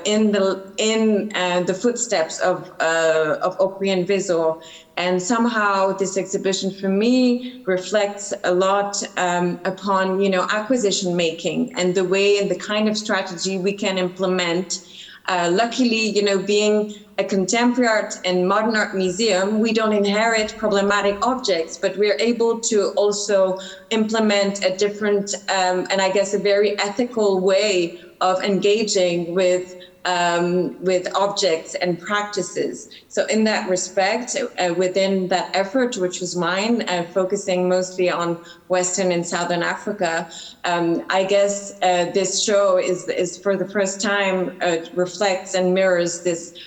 in the footsteps of Opry and Visor. And somehow this exhibition for me reflects a lot upon, acquisition making and the way and the kind of strategy we can implement. Luckily, being a contemporary art and modern art museum, we don't inherit problematic objects, but we're able to also implement a different and I guess a very ethical way of engaging with objects and practices. So in that respect, within that effort, which was mine, focusing mostly on Western and Southern Africa, I guess this show is for the first time reflects and mirrors this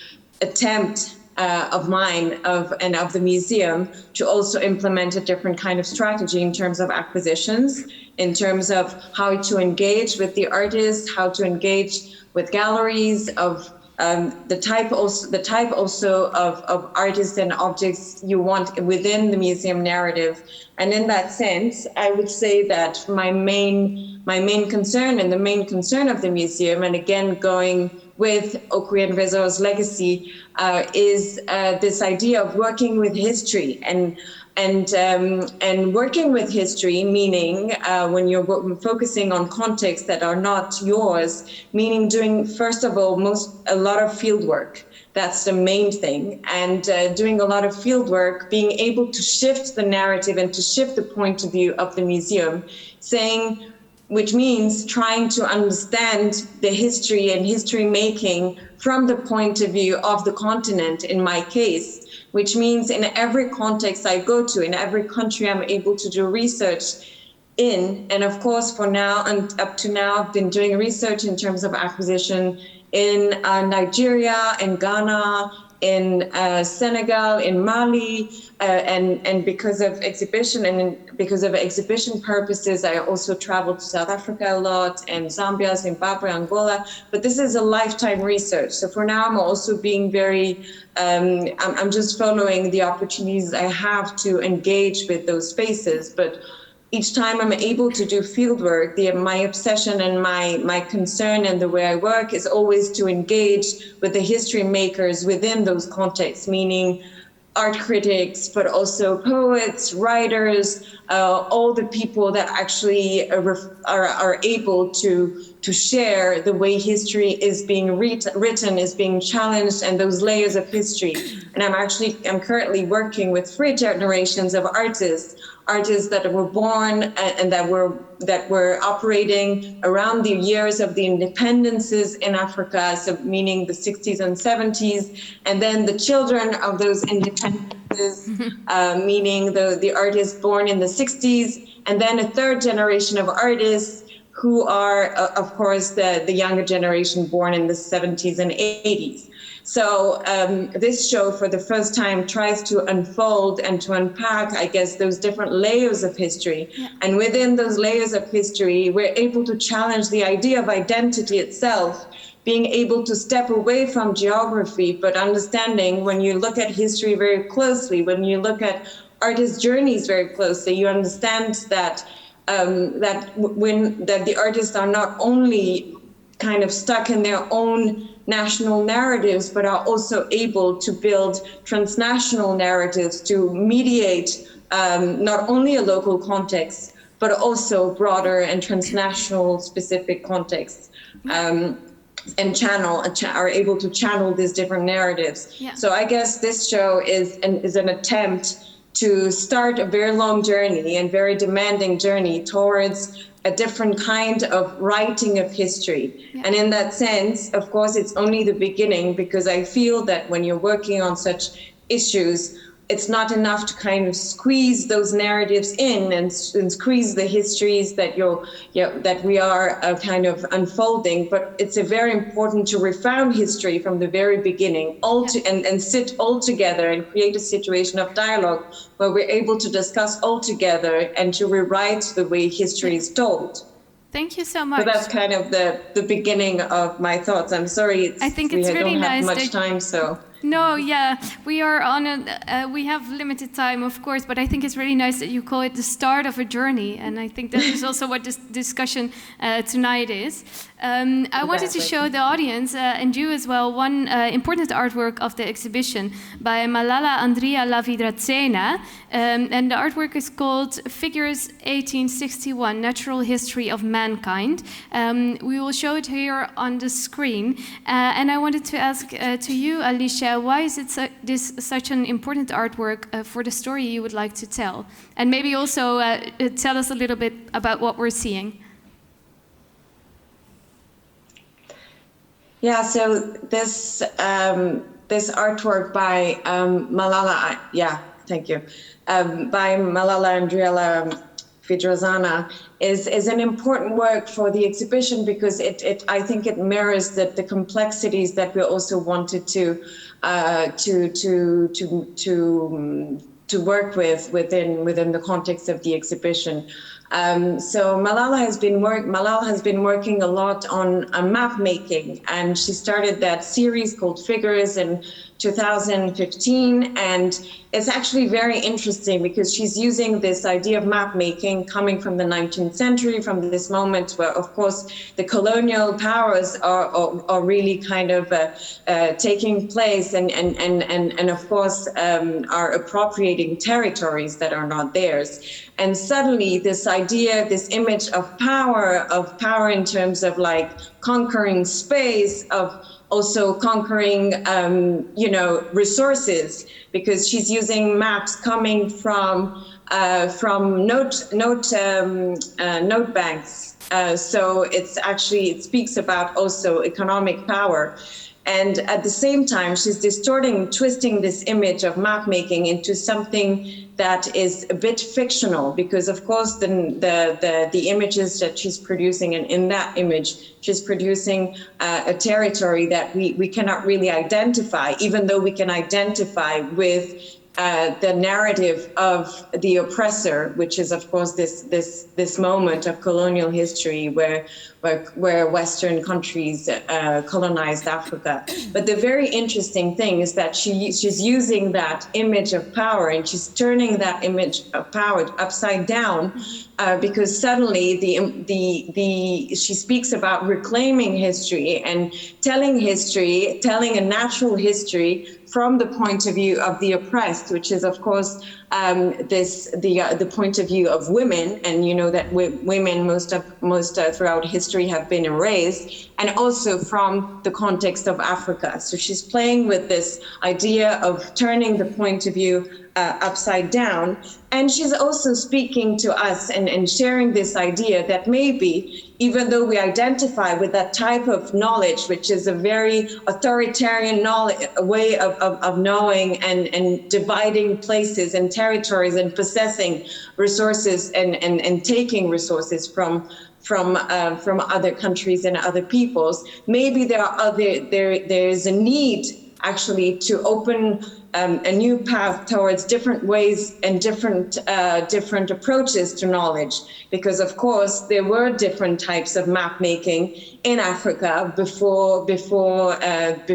attempt of mine and of the museum to also implement a different kind of strategy in terms of acquisitions, in terms of how to engage with the artists, how to engage with galleries, of the type also of artists and objects you want within the museum narrative. And in that sense, I would say that my main concern and the main concern of the museum, and again going with Opry and Visor's legacy, is this idea of working with history and working with history, meaning when you're focusing on contexts that are not yours, meaning doing, first of all, a lot of field work. That's the main thing. And doing a lot of field work, being able to shift the narrative and to shift the point of view of the museum, which means trying to understand the history and history making from the point of view of the continent, in my case, which means in every context I go to, in every country I'm able to do research in. And of course, for now and up to now, I've been doing research in terms of acquisition in Nigeria, in Ghana, in Senegal, in Mali, and because of exhibition because of exhibition purposes, I also traveled to South Africa a lot, and Zambia, Zimbabwe, Angola. But this is a lifetime research. So for now, I'm also being very, I'm just following the opportunities I have to engage with those spaces. But each time I'm able to do field work, my obsession and my concern and the way I work is always to engage with the history makers within those contexts, meaning art critics, but also poets, writers, all the people that actually are able to share the way history is being written, is being challenged, and those layers of history. And I'm currently working with 3 generations of artists that were born and that were operating around the years of the independences in Africa, so meaning the 60s and 70s, and then the children of those independences, meaning the artists born in the 60s, and then a 3rd generation of artists who are, of course, the younger generation born in the 70s and 80s. So this show, for the first time, tries to unfold and to unpack, I guess, those different layers of history. Yeah. And within those layers of history, we're able to challenge the idea of identity itself, being able to step away from geography, but understanding when you look at history very closely, when you look at artists' journeys very closely, you understand that that the artists are not only kind of stuck in their own national narratives, but are also able to build transnational narratives to mediate not only a local context, but also broader and transnational specific contexts, and are able to channel these different narratives. Yeah. So I guess this show is an attempt to start a very long journey and very demanding journey towards a different kind of writing of history. Yeah. And in that sense, of course, it's only the beginning, because I feel that when you're working on such issues, it's not enough to kind of squeeze those narratives in and squeeze the histories that we are kind of unfolding. But it's very important to refound history from the very beginning, and sit all together and create a situation of dialogue where we're able to discuss all together and to rewrite the way history is told. Thank you so much. So that's kind of the beginning of my thoughts. I'm sorry, I think it's really don't have nice much time, so. No, yeah, we are on we have limited time, of course, but I think it's really nice that you call it the start of a journey, and I think that is also what this discussion tonight is. I wanted to show the audience and you as well one important artwork of the exhibition by Malala Andrea Lavidratsena, and the artwork is called Figures 1861, Natural History of Mankind. We will show it here on the screen, and I wanted to ask to you, Alicia, why is it such an important artwork for the story you would like to tell? And maybe also tell us a little bit about what we're seeing. Yeah, so this artwork by Malala, thank you, by Malala Andrea Lavidratsena is an important work for the exhibition, because I think it mirrors the complexities that we also wanted to work with within the context of the exhibition. So Malala has been working a lot on map making, and she started that series called Figures in 2015, and it's actually very interesting because she's using this idea of map making coming from the 19th century, from this moment where, of course, the colonial powers are really kind of taking place and of course are appropriating territories that are not theirs. And suddenly this idea, this image of power in terms of like conquering space, of also conquering, resources, because she's using maps coming from note banks. So it speaks about also economic power. And at the same time, she's distorting, twisting this image of map making into something that is a bit fictional, because of course the images that she's producing, and in that image she's producing a territory that we cannot really identify, even though we can identify with the narrative of the oppressor, which is of course this moment of colonial history where Western countries colonized Africa. But the very interesting thing is that she's using that image of power, and she's turning that image of power upside down, because suddenly she speaks about reclaiming history and telling a natural history from the point of view of the oppressed, which is of course the point of view of women, and you know that women most throughout history have been erased, and also from the context of Africa. So she's playing with this idea of turning the point of view upside down, and she's also speaking to us and sharing this idea that maybe, even though we identify with that type of knowledge, which is a very authoritarian way of knowing and dividing places and territories and possessing resources and taking resources from other countries and other peoples, maybe there is a need actually to open a new path towards different ways and different approaches to knowledge, because of course there were different types of map making in Africa before that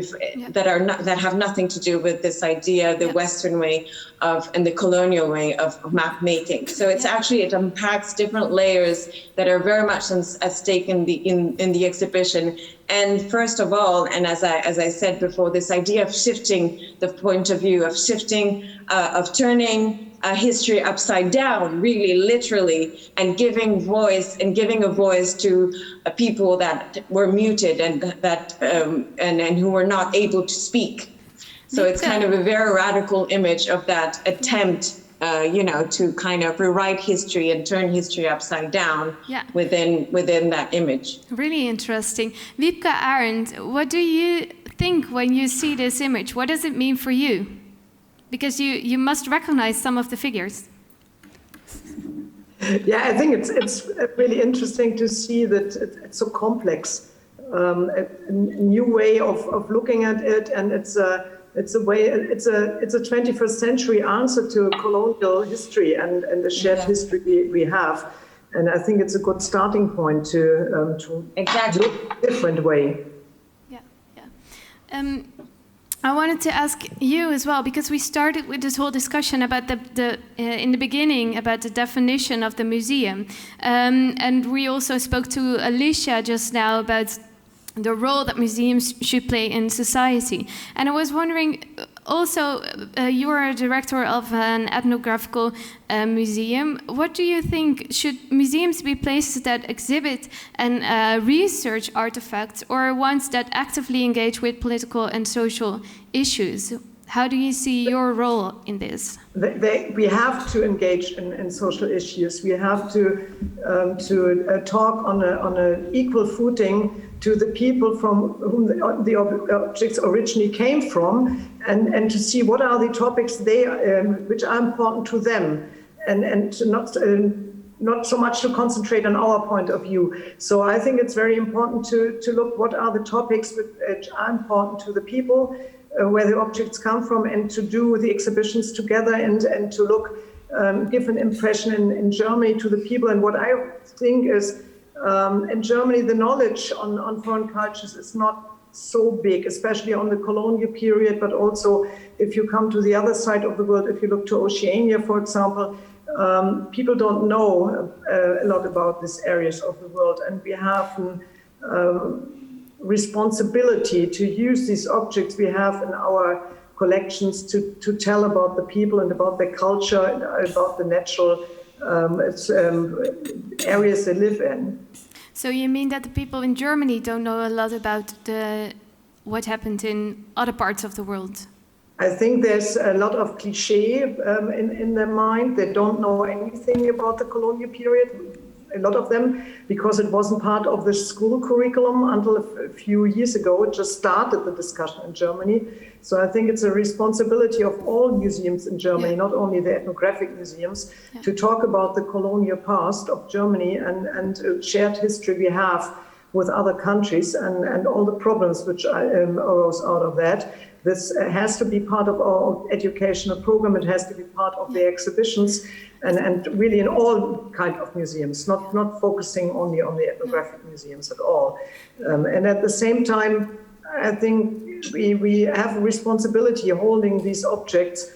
have nothing to do with this idea, the Western way and the colonial way of map making. So it's actually, it unpacks different layers that are very much at stake in the exhibition. And first of all, and as I said before, this idea of shifting the point of view, of turning history upside down, really literally, and giving a voice to people that were muted and and who were not able to speak. So it's kind of a very radical image of that attempt, to kind of rewrite history and turn history upside down within that image. Really interesting. Wiebke Ahrndt, what do you think when you see this image? What does it mean for you? Because you must recognize some of the figures. Yeah, I think it's really interesting to see that it's so complex, a new way of looking at it, and it's a 21st century answer to colonial history and the shared history we have, and I think it's a good starting point to exactly look a different way. I wanted to ask you as well, because we started with this whole discussion about in the beginning about the definition of the museum, and we also spoke to Alicia just now about the role that museums should play in society. And I was wondering, also, you are a director of an ethnographical museum. What do you think? Should museums be places that exhibit and research artifacts, or ones that actively engage with political and social issues? How do you see your role in this? We have to engage in social issues. We have to talk on an equal footing to the people from whom the objects originally came from, and to see what are the topics which are important to them, and to not so much to concentrate on our point of view. So I think it's very important to look what are the topics which are important to the people, where the objects come from, and to do the exhibitions together, and to look, give an impression in Germany to the people. And what I think is, in Germany, the knowledge on foreign cultures is not so big, especially on the colonial period, but also if you come to the other side of the world, if you look to Oceania, for example, people don't know a lot about these areas of the world, and we have responsibility to use these objects we have in our collections to tell about the people and about their culture and about the natural areas they live in. So you mean that the people in Germany don't know a lot about what happened in other parts of the world? I think there's a lot of cliché in their mind. They don't know anything about the colonial period. a lot of them, because it wasn't part of the school curriculum until a few years ago. It just started the discussion in Germany. So I think it's a responsibility of all museums in Germany, not only the ethnographic museums, to talk about the colonial past of Germany and shared history we have with other countries and all the problems which arose out of that. This has to be part of our educational program. It has to be part of the exhibitions and really in all kind of museums, not focusing only on the ethnographic museums at all. And at the same time, I think we have a responsibility holding these objects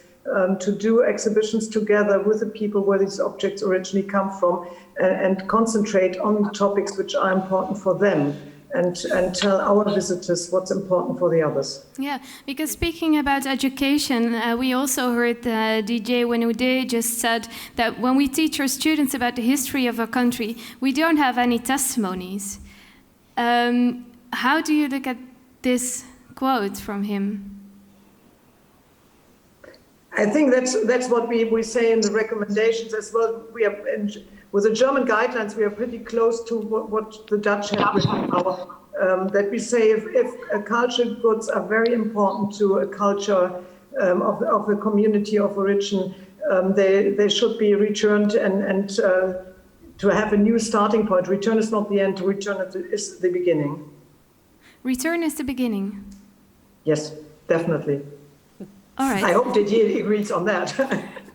to do exhibitions together with the people where these objects originally come from and concentrate on the topics which are important for them. And tell our visitors what's important for the others. Yeah, because speaking about education, we also heard Didier Houénoudé just said that when we teach our students about the history of our country, we don't have any testimonies. How do you look at this quote from him? I think that's what we say in the recommendations as well. We are with the German guidelines, we are pretty close to what the Dutch have written now. That we say if cultural goods are very important to a culture of a community of origin, they should be returned and to have a new starting point. Return is not the end, return is the beginning. Return is the beginning. Yes, definitely. All right. I hope Didier agrees on that.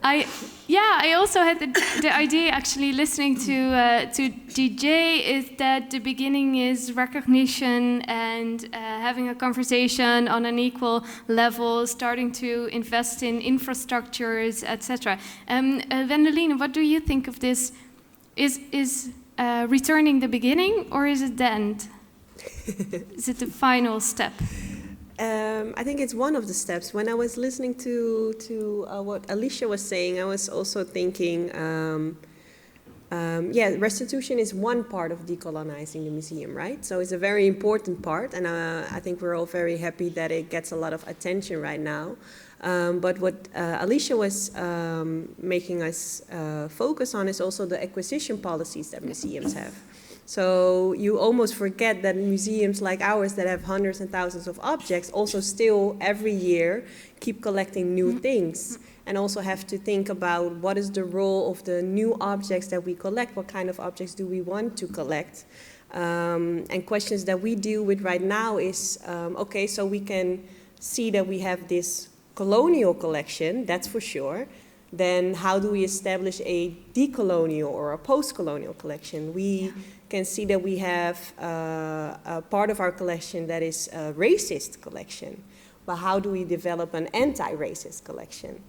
I also had the idea, actually, listening to DJ, is that the beginning is recognition and having a conversation on an equal level, starting to invest in infrastructures, etc. Wendeline, what do you think of this? Is returning the beginning, or is it the end? Is it the final step? I think it's one of the steps. When I was listening to what Alicia was saying, I was also thinking, restitution is one part of decolonizing the museum, right? So it's a very important part, and I think we're all very happy that it gets a lot of attention right now. But what Alicia was making us focus on is also the acquisition policies that museums have. So you almost forget that museums like ours that have hundreds and thousands of objects also still every year keep collecting new things, and also have to think about what is the role of the new objects that we collect, what kind of objects do we want to collect. And questions that we deal with right now is, okay, so we can see that we have this colonial collection, that's for sure. Then how do we establish a decolonial or a post-colonial collection? We can see that we have a part of our collection that is a racist collection, but how do we develop an anti-racist collection?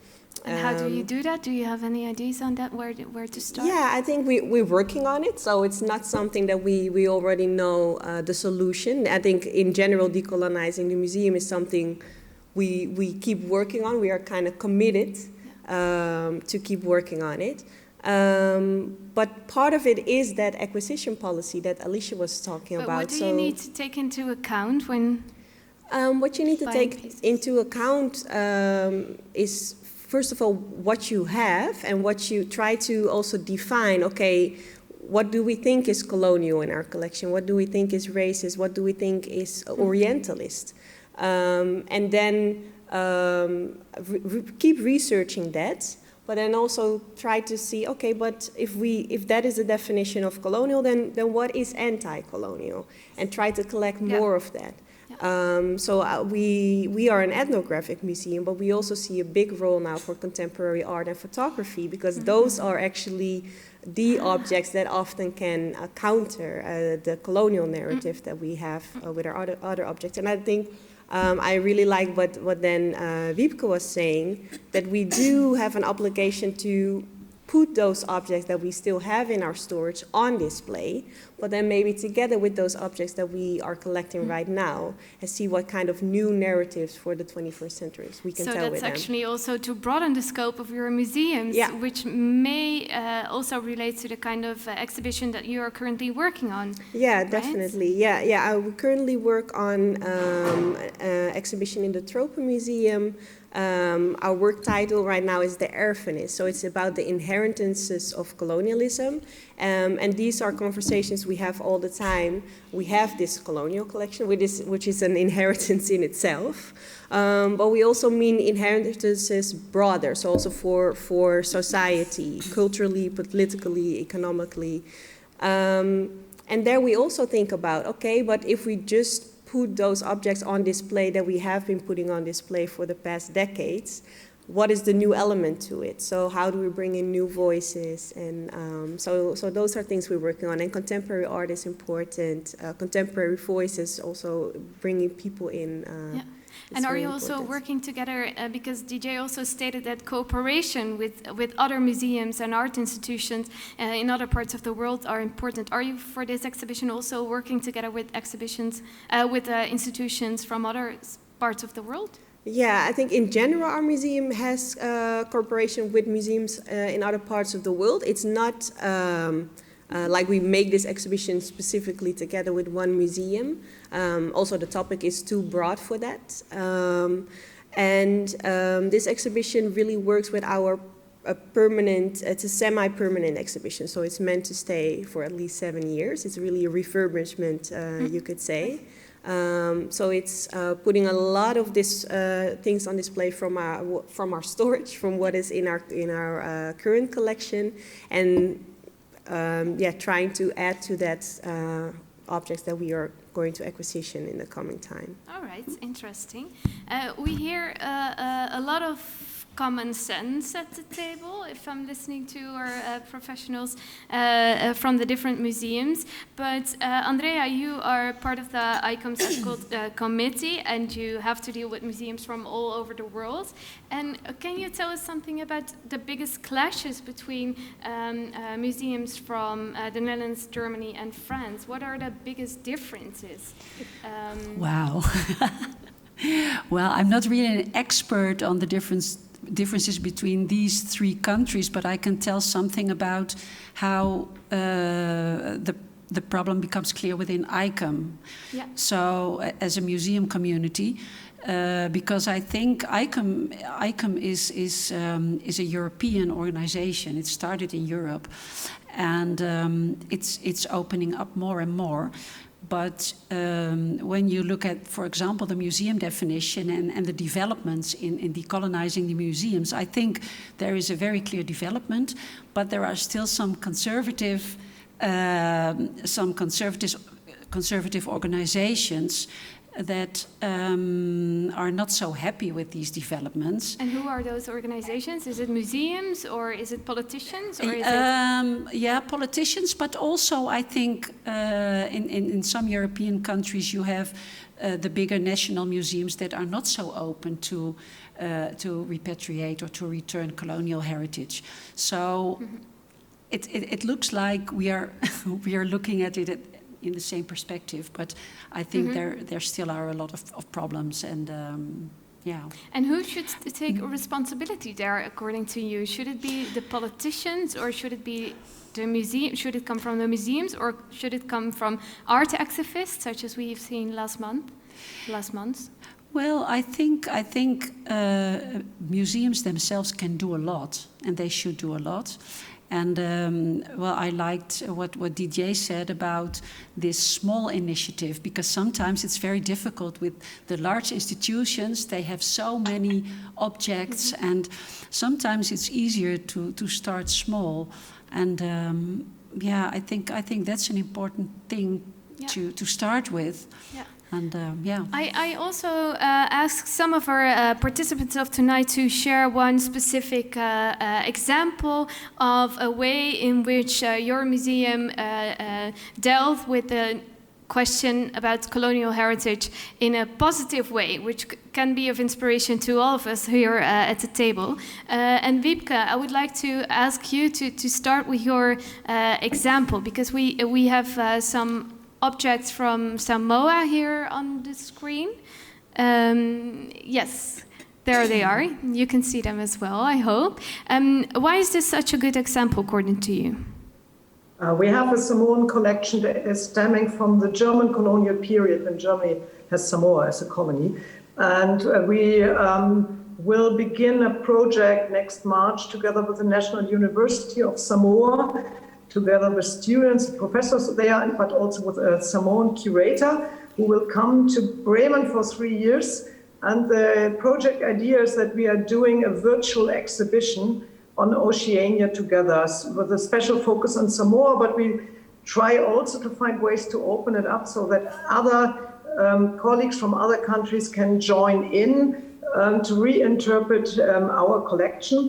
And how do you do that? Do you have any ideas on that, where to start? Yeah, I think we're working on it, so it's not something that we already know the solution. I think in general, decolonizing the museum is something we keep working on. We are kind of committed to keep working on it. But part of it is that acquisition policy that Alicia was talking about. What do you need to take into account when what you need to take pieces? into account is, first of all, what you have and what you try to also define. Okay, what do we think is colonial in our collection? What do we think is racist? What do we think is Orientalist? And then keep researching that. But then also try to see, okay, but if that is the definition of colonial, then what is anti-colonial? And try to collect more of that. So we are an ethnographic museum, but we also see a big role now for contemporary art and photography, because those are actually the objects that often can counter the colonial narrative that we have with our other objects. And I think I really like what then Wiebke was saying, that we do have an obligation to put those objects that we still have in our storage on display, but then maybe together with those objects that we are collecting right now, and see what kind of new narratives for the 21st centuries we can tell with them. So that's actually also to broaden the scope of your museums, which may also relate to the kind of exhibition that you are currently working on. Yeah, right? definitely. Yeah. I currently work on an exhibition in the Tropenmuseum. Our work title right now is The Erfenis, so it's about the inheritances of colonialism, and these are conversations we have all the time. We have this colonial collection, which is an inheritance in itself, but we also mean inheritances broader, so also for society, culturally, politically, economically, and there we also think about, okay, but if we just put those objects on display that we have been putting on display for the past decades, what is the new element to it? So how do we bring in new voices? And so those are things we're working on. And contemporary art is important. Contemporary voices, also bringing people in. And are you also working together, because DJ also stated that cooperation with other museums and art institutions in other parts of the world are important. Are you, for this exhibition, also working together with institutions from other parts of the world? Yeah, I think in general our museum has cooperation with museums in other parts of the world. It's not like we make this exhibition specifically together with one museum. Also, the topic is too broad for that. This exhibition really works with our permanent, it's a semi-permanent exhibition, so it's meant to stay for at least 7 years. It's really a refurbishment, you could say. So it's putting a lot of this things on display from our storage, from what is in our current collection, and trying to add to that objects that we are going to acquisition in the coming time. All right, interesting. We hear a lot of common sense at the table, if I'm listening to our professionals from the different museums. But Andrea, you are part of the ICOM's ethical committee, and you have to deal with museums from all over the world. And can you tell us something about the biggest clashes between museums from the Netherlands, Germany, and France? What are the biggest differences? Wow. Well, I'm not really an expert on the differences between these three countries, but I can tell something about how the problem becomes clear within ICOM. Yeah. So, as a museum community, because I think ICOM is a European organization. It started in Europe, and it's opening up more and more. But when you look at, for example, the museum definition and the developments in decolonizing the museums, I think there is a very clear development, but there are still some conservative organizations that are not so happy with these developments. And who are those organizations? Is it museums or is it politicians? Or is yeah, politicians, but also I think in some European countries you have the bigger national museums that are not so open to repatriate or to return colonial heritage. So it looks like we are looking at it in the same perspective, but I think there still are a lot of problems, and yeah. And who should take responsibility there, according to you? Should it be the politicians, or should it be the museum? Should it come from the museums, or should it come from art activists, such as we've seen last month? Well, I think museums themselves can do a lot, and they should do a lot. And well, I liked what Didier said about this small initiative, because sometimes it's very difficult with the large institutions. They have so many objects, and sometimes it's easier to start small. And yeah, I think that's an important thing to start with. Yeah. And yeah. I also asked some of our participants of tonight to share one specific example of a way in which your museum dealt with the question about colonial heritage in a positive way, which can be of inspiration to all of us here at the table. And Wiebke, I would like to ask you to start with your example, because we have some objects from Samoa here on the screen. Yes, there they are. You can see them as well, I hope. Why is this such a good example, according to you? We have a Samoan collection that is stemming from the German colonial period when Germany has Samoa as a colony. And we will begin a project next March together with the National University of Samoa, together with students, professors there, but also with a Samoan curator who will come to Bremen for 3 years. And the project idea is that we are doing a virtual exhibition on Oceania together with a special focus on Samoa, but we try also to find ways to open it up so that other colleagues from other countries can join in to reinterpret our collection.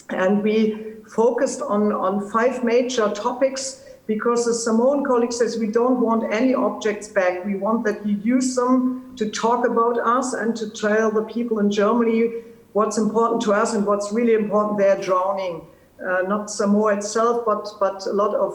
And we focused on 5 major topics because the Samoan colleague says we don't want any objects back. We want that you use them to talk about us and to tell the people in Germany what's important to us and what's really important. They're drowning, not Samoa itself, but a lot of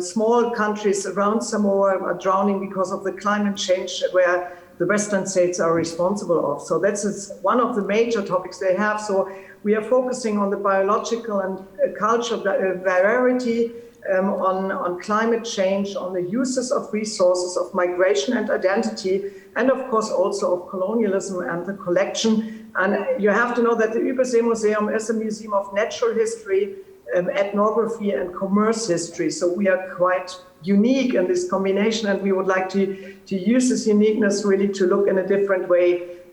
small countries around Samoa are drowning because of the climate change where the Western states are responsible of. So that's one of the major topics they have. So we are focusing on the biological and cultural variety, on climate change, on the uses of resources, of migration and identity, and of course also of colonialism and the collection. And you have to know that the Übersee-Museum is a museum of natural history, ethnography and commerce history. So we are quite unique in this combination, and we would like to use this uniqueness really to look in a different way.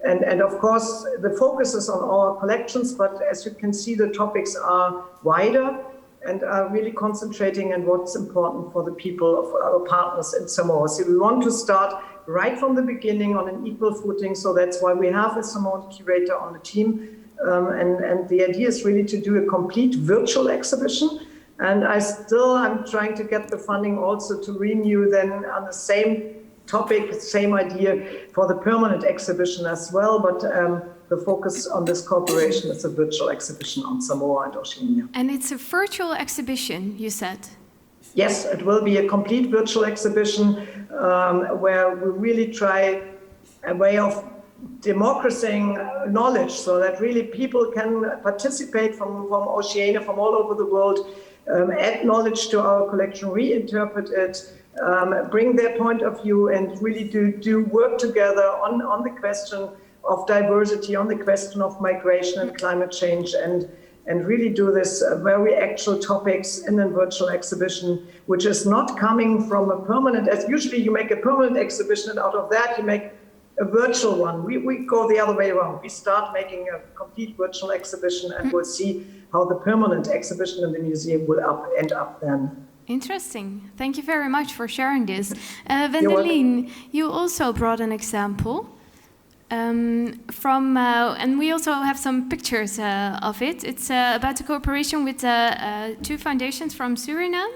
And of course, the focus is on our collections, but as you can see, the topics are wider and are really concentrating on what's important for the people of our partners in Samoa. So we want to start right from the beginning on an equal footing. So that's why we have a Samoan curator on the team. And the idea is really to do a complete virtual exhibition. And I'm trying to get the funding also to renew then on the same topic, same idea for the permanent exhibition as well. But the focus on this cooperation is a virtual exhibition on Samoa and Oceania. And it's a virtual exhibition, you said? Yes, it will be a complete virtual exhibition where we really try a way of democratizing knowledge so that really people can participate from Oceania, from all over the world, add knowledge to our collection, reinterpret it, bring their point of view and really do work together on the question of diversity, on the question of migration and climate change, and really do this very actual topics in a virtual exhibition, which is not coming from a permanent, as usually you make a permanent exhibition and out of that you make a virtual one. We go the other way around. We start making a complete virtual exhibition and we'll see how the permanent exhibition in the museum will end up then. Interesting. Thank you very much for sharing this. Wendeline, you also brought an example and we also have some pictures of it. It's about a cooperation with 2 foundations from Suriname.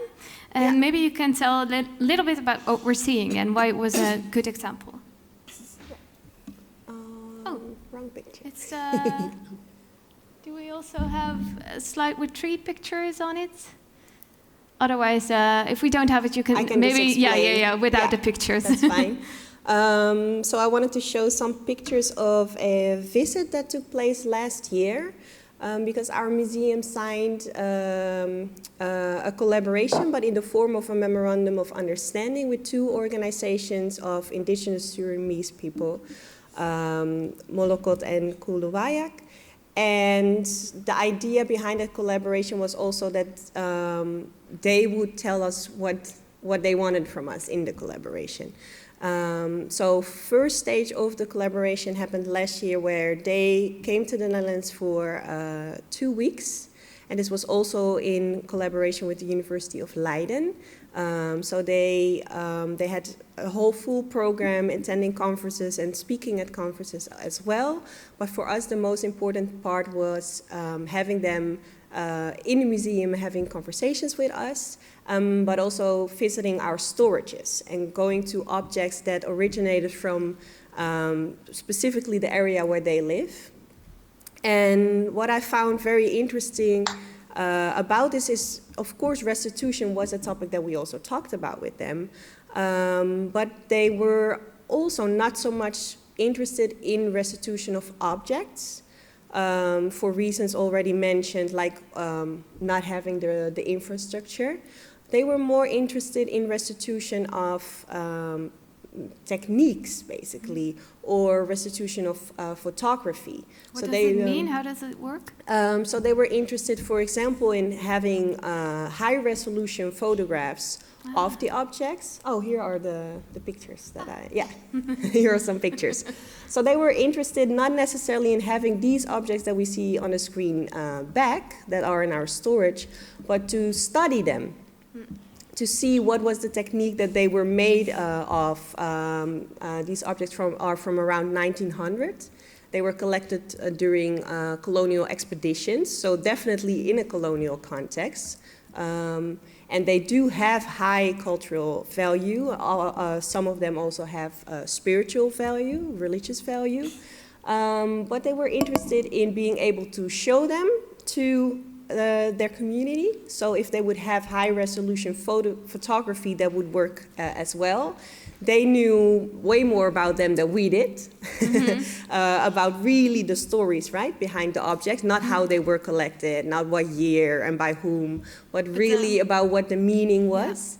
And maybe you can tell a little bit about what we're seeing and why it was a good example. Wrong picture. It's, do we also have a slide with 3 pictures on it? Otherwise, if we don't have it, you can maybe, without the pictures. That's fine. So I wanted to show some pictures of a visit that took place last year because our museum signed a collaboration, but in the form of a memorandum of understanding with 2 organizations of indigenous Surinamese people, Molokot and Kuluwayak. And the idea behind that collaboration was also that they would tell us what they wanted from us in the collaboration. So first stage of the collaboration happened last year where they came to the Netherlands for 2 weeks. And this was also in collaboration with the University of Leiden. So they had a whole full program, attending conferences and speaking at conferences as well. But for us, the most important part was having them in the museum having conversations with us, but also visiting our storages and going to objects that originated from specifically the area where they live. And what I found very interesting about this is, of course, restitution was a topic that we also talked about with them, but they were also not so much interested in restitution of objects, for reasons already mentioned, like not having the infrastructure. They were more interested in restitution of techniques, basically, or restitution of photography. What does it mean? How does it work? So they were interested, for example, in having high-resolution photographs of the objects. Oh, here are the pictures that here are some pictures. So they were interested not necessarily in having these objects that we see on the screen back, that are in our storage, but to study them, to see what was the technique that they were made of. These objects are from around 1900. They were collected during colonial expeditions, so definitely in a colonial context. And they do have high cultural value. Some of them also have spiritual value, religious value. But they were interested in being able to show them to their community. So if they would have high resolution photography, that would work as well. They knew way more about them than we did, about really the stories, right, behind the objects, not how they were collected, not what year and by whom, but really about what the meaning was.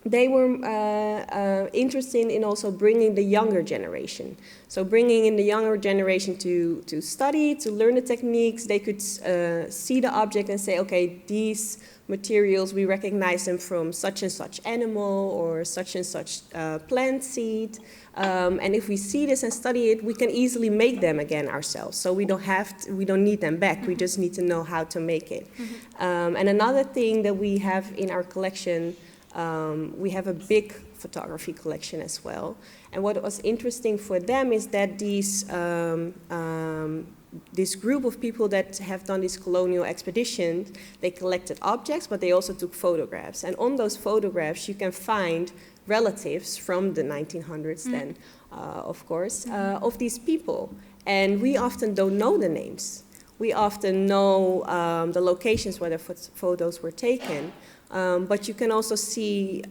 They were interested in also bringing the younger generation. So bringing in the younger generation to study, to learn the techniques. They could see the object and say, okay, these materials, we recognize them from such and such animal or such and such plant seed. And if we see this and study it, we can easily make them again ourselves. So we don't need them back. We just need to know how to make it. And another thing that we have in our collection, we have a big photography collection as well. And what was interesting for them is that this group of people that have done these colonial expeditions, they collected objects, but they also took photographs. And on those photographs, you can find relatives from the 1900s then, of course, of these people. And we often don't know the names. We often know the locations where the photos were taken. But you can also see,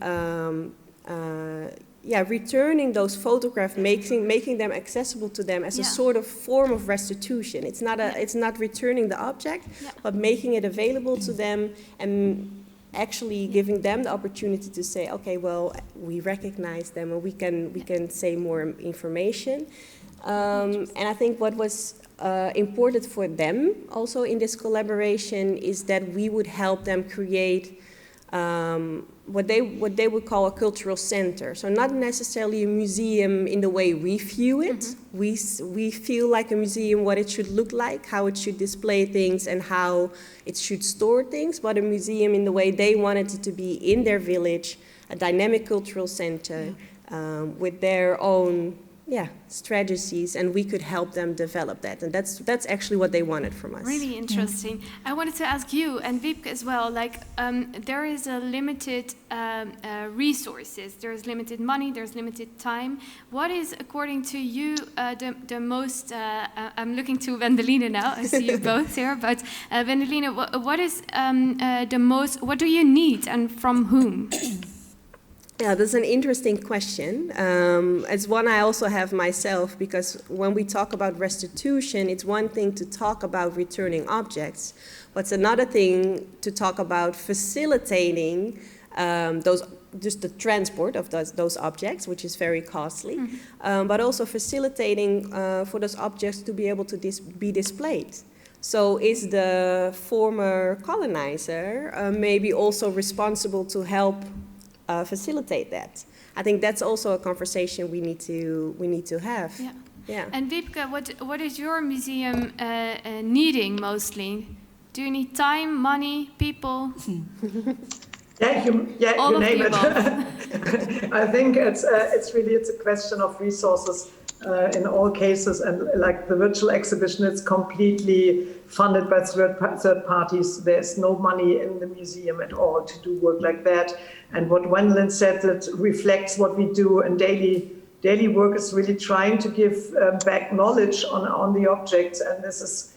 returning those photographs, making them accessible to them as a sort of form of restitution. It's not returning the object, but making it available to them and actually giving them the opportunity to say, okay, well, we recognize them, and we can say more information. And I think what was important for them also in this collaboration is that we would help them create what they would call a cultural center. So not necessarily a museum in the way we view it. We feel like a museum, what it should look like, how it should display things, and how it should store things, but a museum in the way they wanted it to be in their village, a dynamic cultural center with their own strategies, and we could help them develop that. And that's actually what they wanted from us. Really interesting. I wanted to ask you and Wiebke as well, like there is a limited resources, there's limited money, there's limited time. What is, according to you, the most, I'm looking to Wendeline now, I see you both here, but Wendeline, what is the most, what do you need and from whom? Yeah, that's an interesting question. It's one I also have myself, because when we talk about restitution, it's one thing to talk about returning objects, but it's another thing to talk about facilitating just the transport of those objects, which is very costly, but also facilitating for those objects to be able to be displayed. So is the former colonizer maybe also responsible to help facilitate that? I think that's also a conversation we need to have. Yeah. And Wiebke, what is your museum needing mostly? Do you need time, money, people? You name it. I think it's a question of resources. in all cases, and like the virtual exhibition, it's completely funded by third parties. There's no money in the museum at all to do work like that. And what Wendeline said, that reflects what we do in daily work, is really trying to give back knowledge on the objects. And this is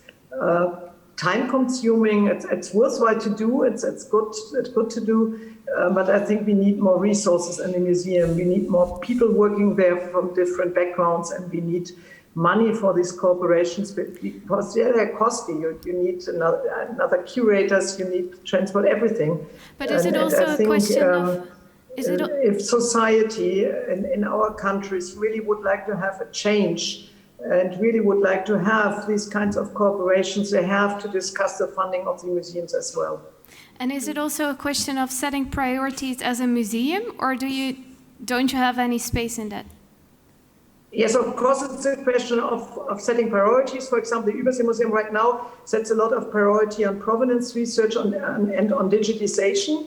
time consuming. It's worthwhile to do. It's good to do. But I think we need more resources in the museum. We need more people working there from different backgrounds, and we need money for these corporations because they're costly. You need another curators, you need transport, everything. But is it also a question of... If society in our countries really would like to have a change and really would like to have these kinds of corporations, they have to discuss the funding of the museums as well. And is it also a question of setting priorities as a museum, or don't you have any space in that? Yes, of course, it's a question of setting priorities. For example, the Übersee-Museum right now sets a lot of priority on provenance research and on digitization,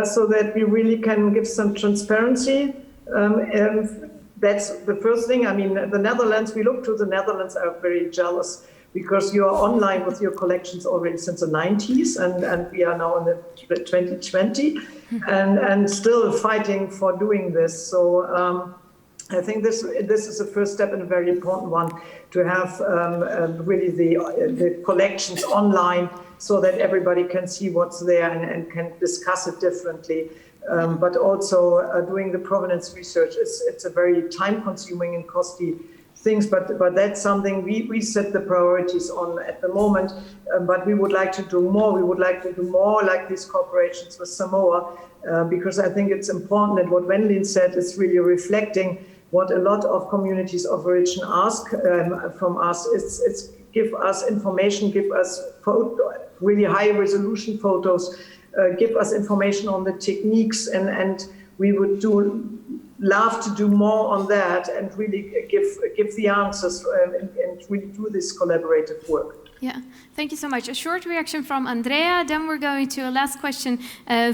so that we really can give some transparency. And that's the first thing. I mean, the Netherlands, we look to the Netherlands, are very jealous because you are online with your collections already since the 90s, and we are now in the 2020, and still fighting for doing this. So I think this is the first step and a very important one, to have really the collections online so that everybody can see what's there and can discuss it differently. But also doing the provenance research, it's a very time-consuming and costly things, but that's something we set the priorities on at the moment, but we would like to do more. We would like to do more like these corporations with Samoa, because I think it's important that what Wendeline said is really reflecting what a lot of communities of origin ask from us. It's give us information, give us really high resolution photos, give us information on the techniques, and we would love to do more on that and really give the answers and really do this collaborative work. Yeah, thank you so much. A short reaction from Andrea, then we're going to a last question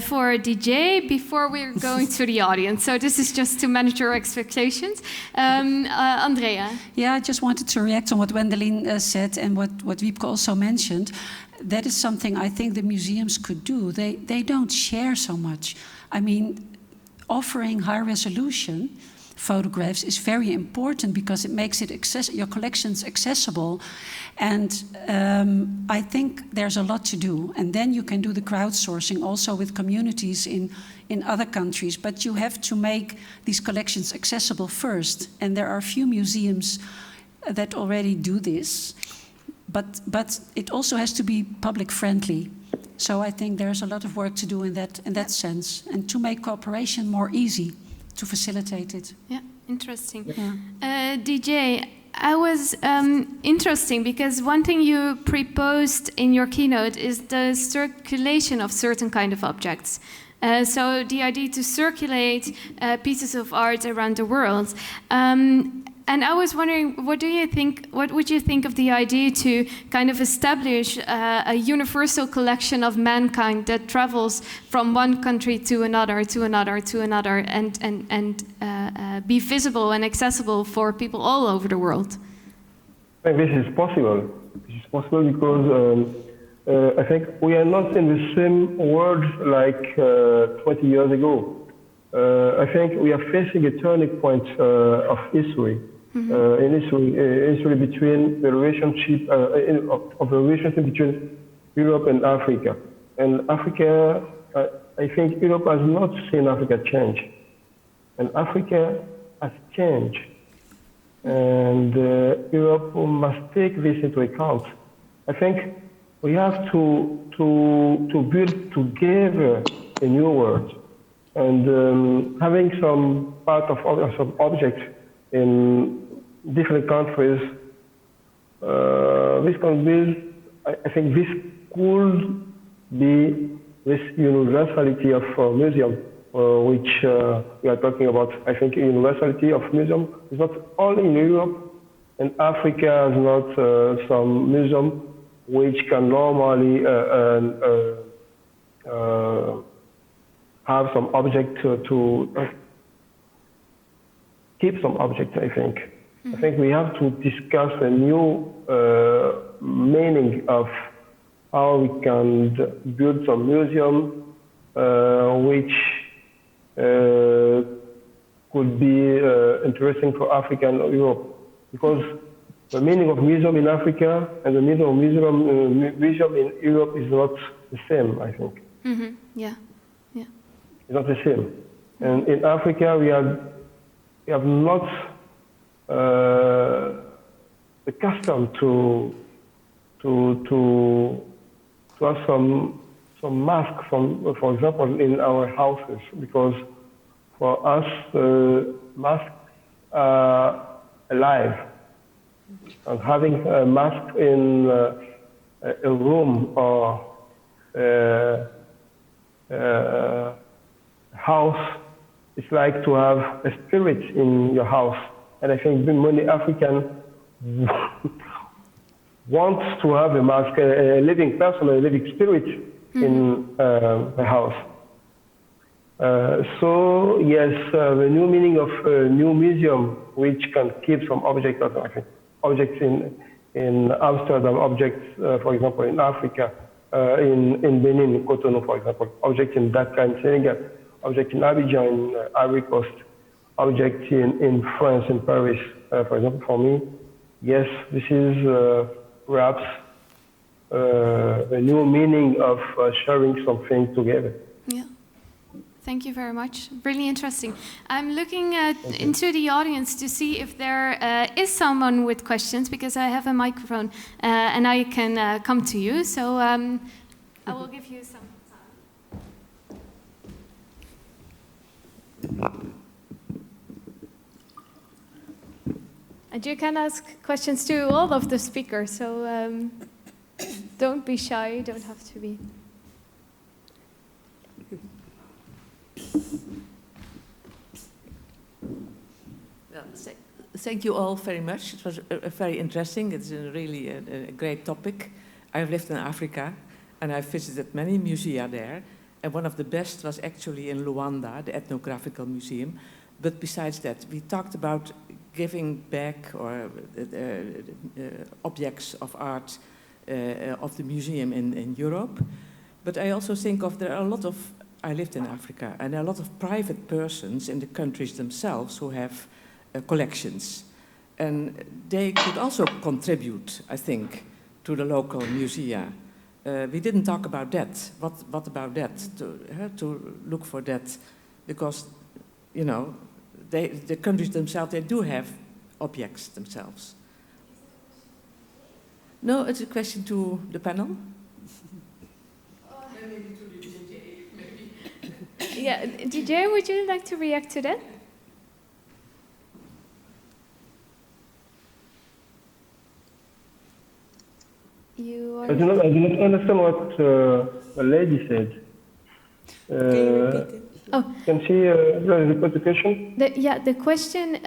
for DJ before we're going to the audience. So this is just to manage your expectations. Andrea. Yeah, I just wanted to react on what Wendeline said and what Wiebke also mentioned. That is something I think the museums could do. They don't share so much. I mean, offering high resolution photographs is very important because it makes your collections accessible, and I think there's a lot to do. And then you can do the crowdsourcing also with communities in other countries, but you have to make these collections accessible first, and there are few museums that already do this, but it also has to be public friendly. So I think there's a lot of work to do in that sense, and to make cooperation more easy, to facilitate it. Yeah, interesting. Yeah. DJ, I was interesting because one thing you proposed in your keynote is the circulation of certain kind of objects. So the idea to circulate pieces of art around the world. And I was wondering, what would you think of the idea to kind of establish a universal collection of mankind that travels from one country to another, and be visible and accessible for people all over the world? I think this is possible. This is possible because I think we are not in the same world like 20 years ago. I think we are facing a turning point of history. In history between the relationship of the relationship between Europe and Africa. And Africa, I think Europe has not seen Africa change, and Africa has changed. And Europe must take this into account. I think we have to build together a new world, and having some part of some objects in different countries, this can be, I think this could be this universality of museum, which we are talking about. I think universality of museum is not only in Europe, and Africa is not some museum which can normally have some object to keep some object, I think. I think we have to discuss a new meaning of how we can build some museum which could be interesting for Africa and Europe, because the meaning of museum in Africa and the meaning of museum in Europe is not the same, I think. Mm-hmm. Yeah. It's not the same. And in Africa, we have not the custom to have some mask, for example, in our houses, because for us, masks are alive. And having a mask in a room or house, it's like to have a spirit in your house. And I think many Africans want to have a mask, a living person, a living spirit in the house. So yes, the new meaning of a new museum, which can keep some objects, I think, objects in Amsterdam, objects, for example, in Africa, in Benin, in Cotonou, for example, objects in Dakar, in Senegal, objects in Abidjan, in Ivory Coast, objects in France, in Paris, for example, for me, yes, this is perhaps a new meaning of sharing something together. Yeah. Thank you very much. Really interesting. I'm looking into the audience to see if there is someone with questions, because I have a microphone and I can come to you. So I will give you some time. And you can ask questions to all of the speakers. So don't be shy. You don't have to be. Well, thank you all very much. It was very interesting. It's really a great topic. I've lived in Africa and I've visited many musea there. And one of the best was actually in Luanda, the Ethnographical Museum. But besides that, we talked about giving back or objects of art of the museum in Europe. But I also think there are a lot of, I lived in Africa, and there are a lot of private persons in the countries themselves who have collections. And they could also contribute, I think, to the local musea. We didn't talk about that. What about that? To look for that, because, you know, the countries themselves, they do have objects themselves. No, it's a question to the panel. Maybe to the DJ, maybe. Yeah, DJ, would you like to react to that? I do not understand what the lady said. Can you repeat it? Can she repeat the question? The question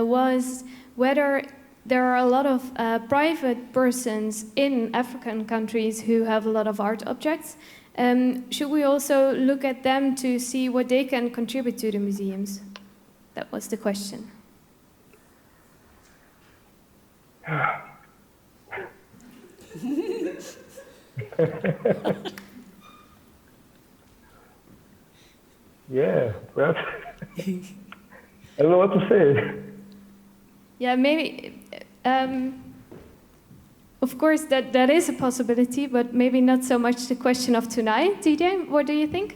was whether there are a lot of private persons in African countries who have a lot of art objects. Should we also look at them to see what they can contribute to the museums? That was the question. Yeah, perhaps. I don't know what to say. Yeah, maybe. Of course, that is a possibility, but maybe not so much the question of tonight. DJ, what do you think?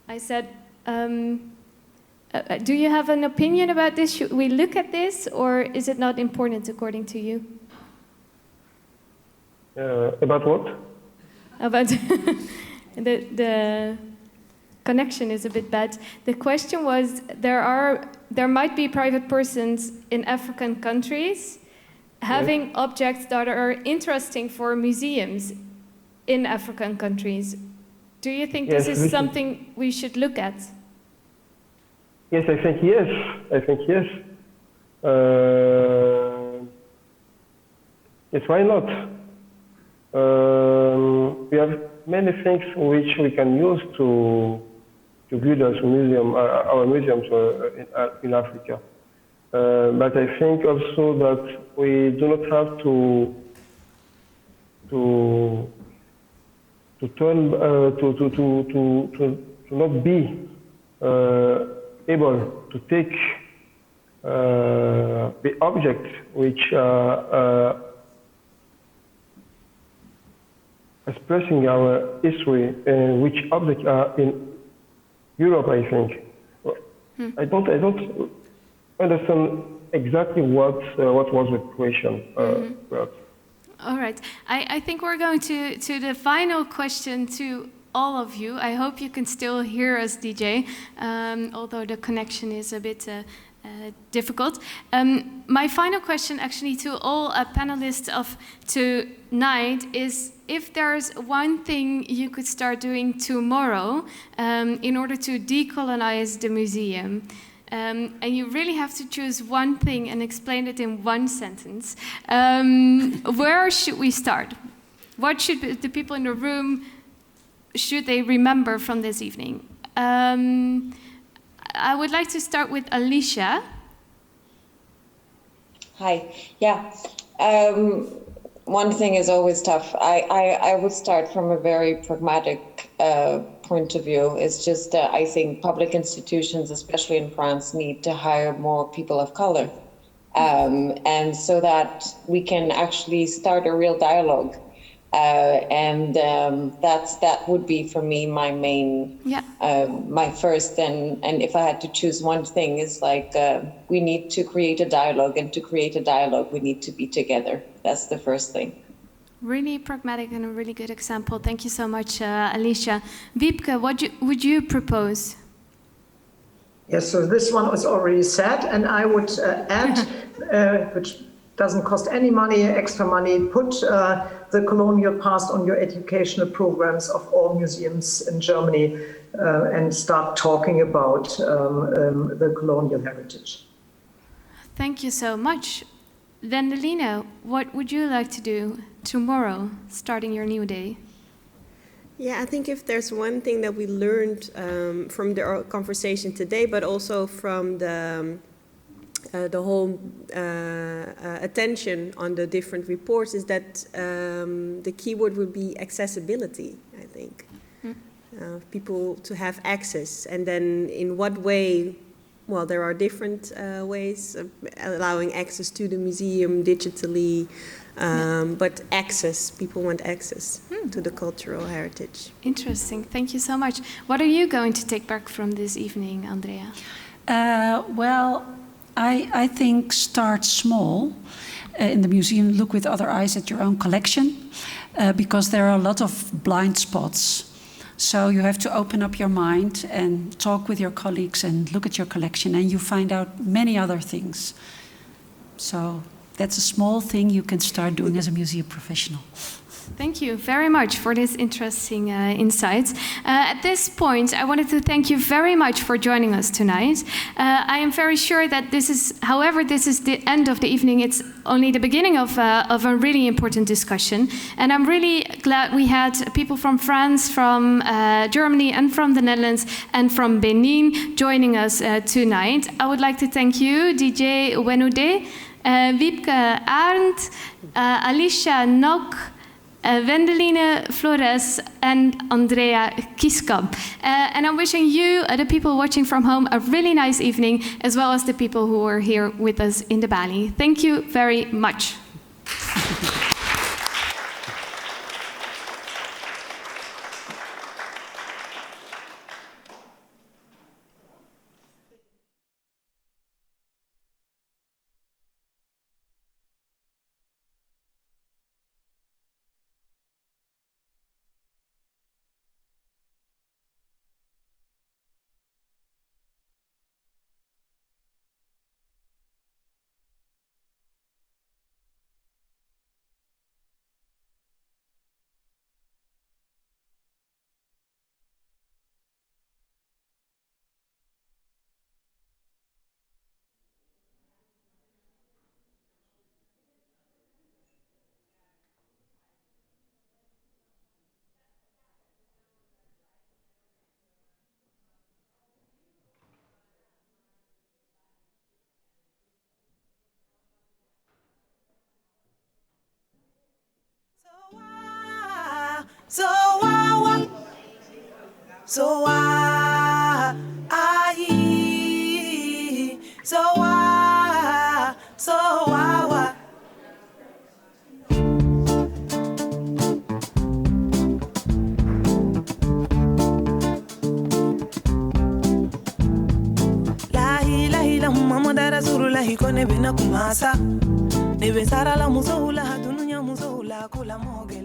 I said, do you have an opinion about this? Should we look at this, or is it not important according to you? About what? About the connection is a bit bad. The question was, there might be private persons in African countries having objects that are interesting for museums in African countries. Do you think this is something we should look at? Yes, I think yes. Yes, why not? we have many things which we can use to build our museums in Africa. But I think also that we do not have to not be able to take the objects which are expressing our history, which objects are in Europe, I think. I don't understand exactly what was the question. All right. I think we're going to the final question to all of you. I hope you can still hear us, DJ, although the connection is a bit difficult. My final question actually to all panelists of tonight is if there's one thing you could start doing tomorrow in order to decolonize the museum, and you really have to choose one thing and explain it in one sentence, where should we start? What should the people in the room, should they remember from this evening? I would like to start with Alicia. Hi. Yeah. One thing is always tough. I would start from a very pragmatic point of view. It's just I think public institutions, especially in France, need to hire more people of color, and so that we can actually start a real dialogue. That would be for me my main, my first. And if I had to choose one thing, is like we need to create a dialogue, and to create a dialogue, we need to be together. That's the first thing. Really pragmatic and a really good example. Thank you so much, Alicia. Wiebke, what would you propose? Yes, so this one was already said, and I would add, which doesn't cost any money, extra money, put the colonial past on your educational programs of all museums in Germany and start talking about the colonial heritage. Thank you so much. Wendeline, what would you like to do tomorrow, starting your new day? Yeah, I think if there's one thing that we learned from the conversation today, but also from the whole attention on the different reports, is that the keyword would be accessibility, I think. People to have access, and then in what way? Well, there are different ways of allowing access to the museum digitally, but access, people want access to the cultural heritage. Interesting, thank you so much. What are you going to take back from this evening, Andrea? Well, I think start small in the museum, look with other eyes at your own collection, because there are a lot of blind spots. So you have to open up your mind and talk with your colleagues and look at your collection, and you find out many other things. So that's a small thing you can start doing as a museum professional. Thank you very much for this interesting insights. At this point, I wanted to thank you very much for joining us tonight. I am very sure that this is the end of the evening. It's only the beginning of a really important discussion. And I'm really glad we had people from France, from Germany, and from the Netherlands, and from Benin joining us tonight. I would like to thank you, Didier Houénoudé, Wiebke Ahrndt, Alicia Knock, Wendeline Flores, and Andrea Kieskamp. And I'm wishing you, the people watching from home, a really nice evening, as well as the people who are here with us in the Bali. Thank you very much. So wah, so wah, aye. So wah, wah. Mama Rasulullah kone bina kumasa nebe sara la musohula dununya musohula kula mogel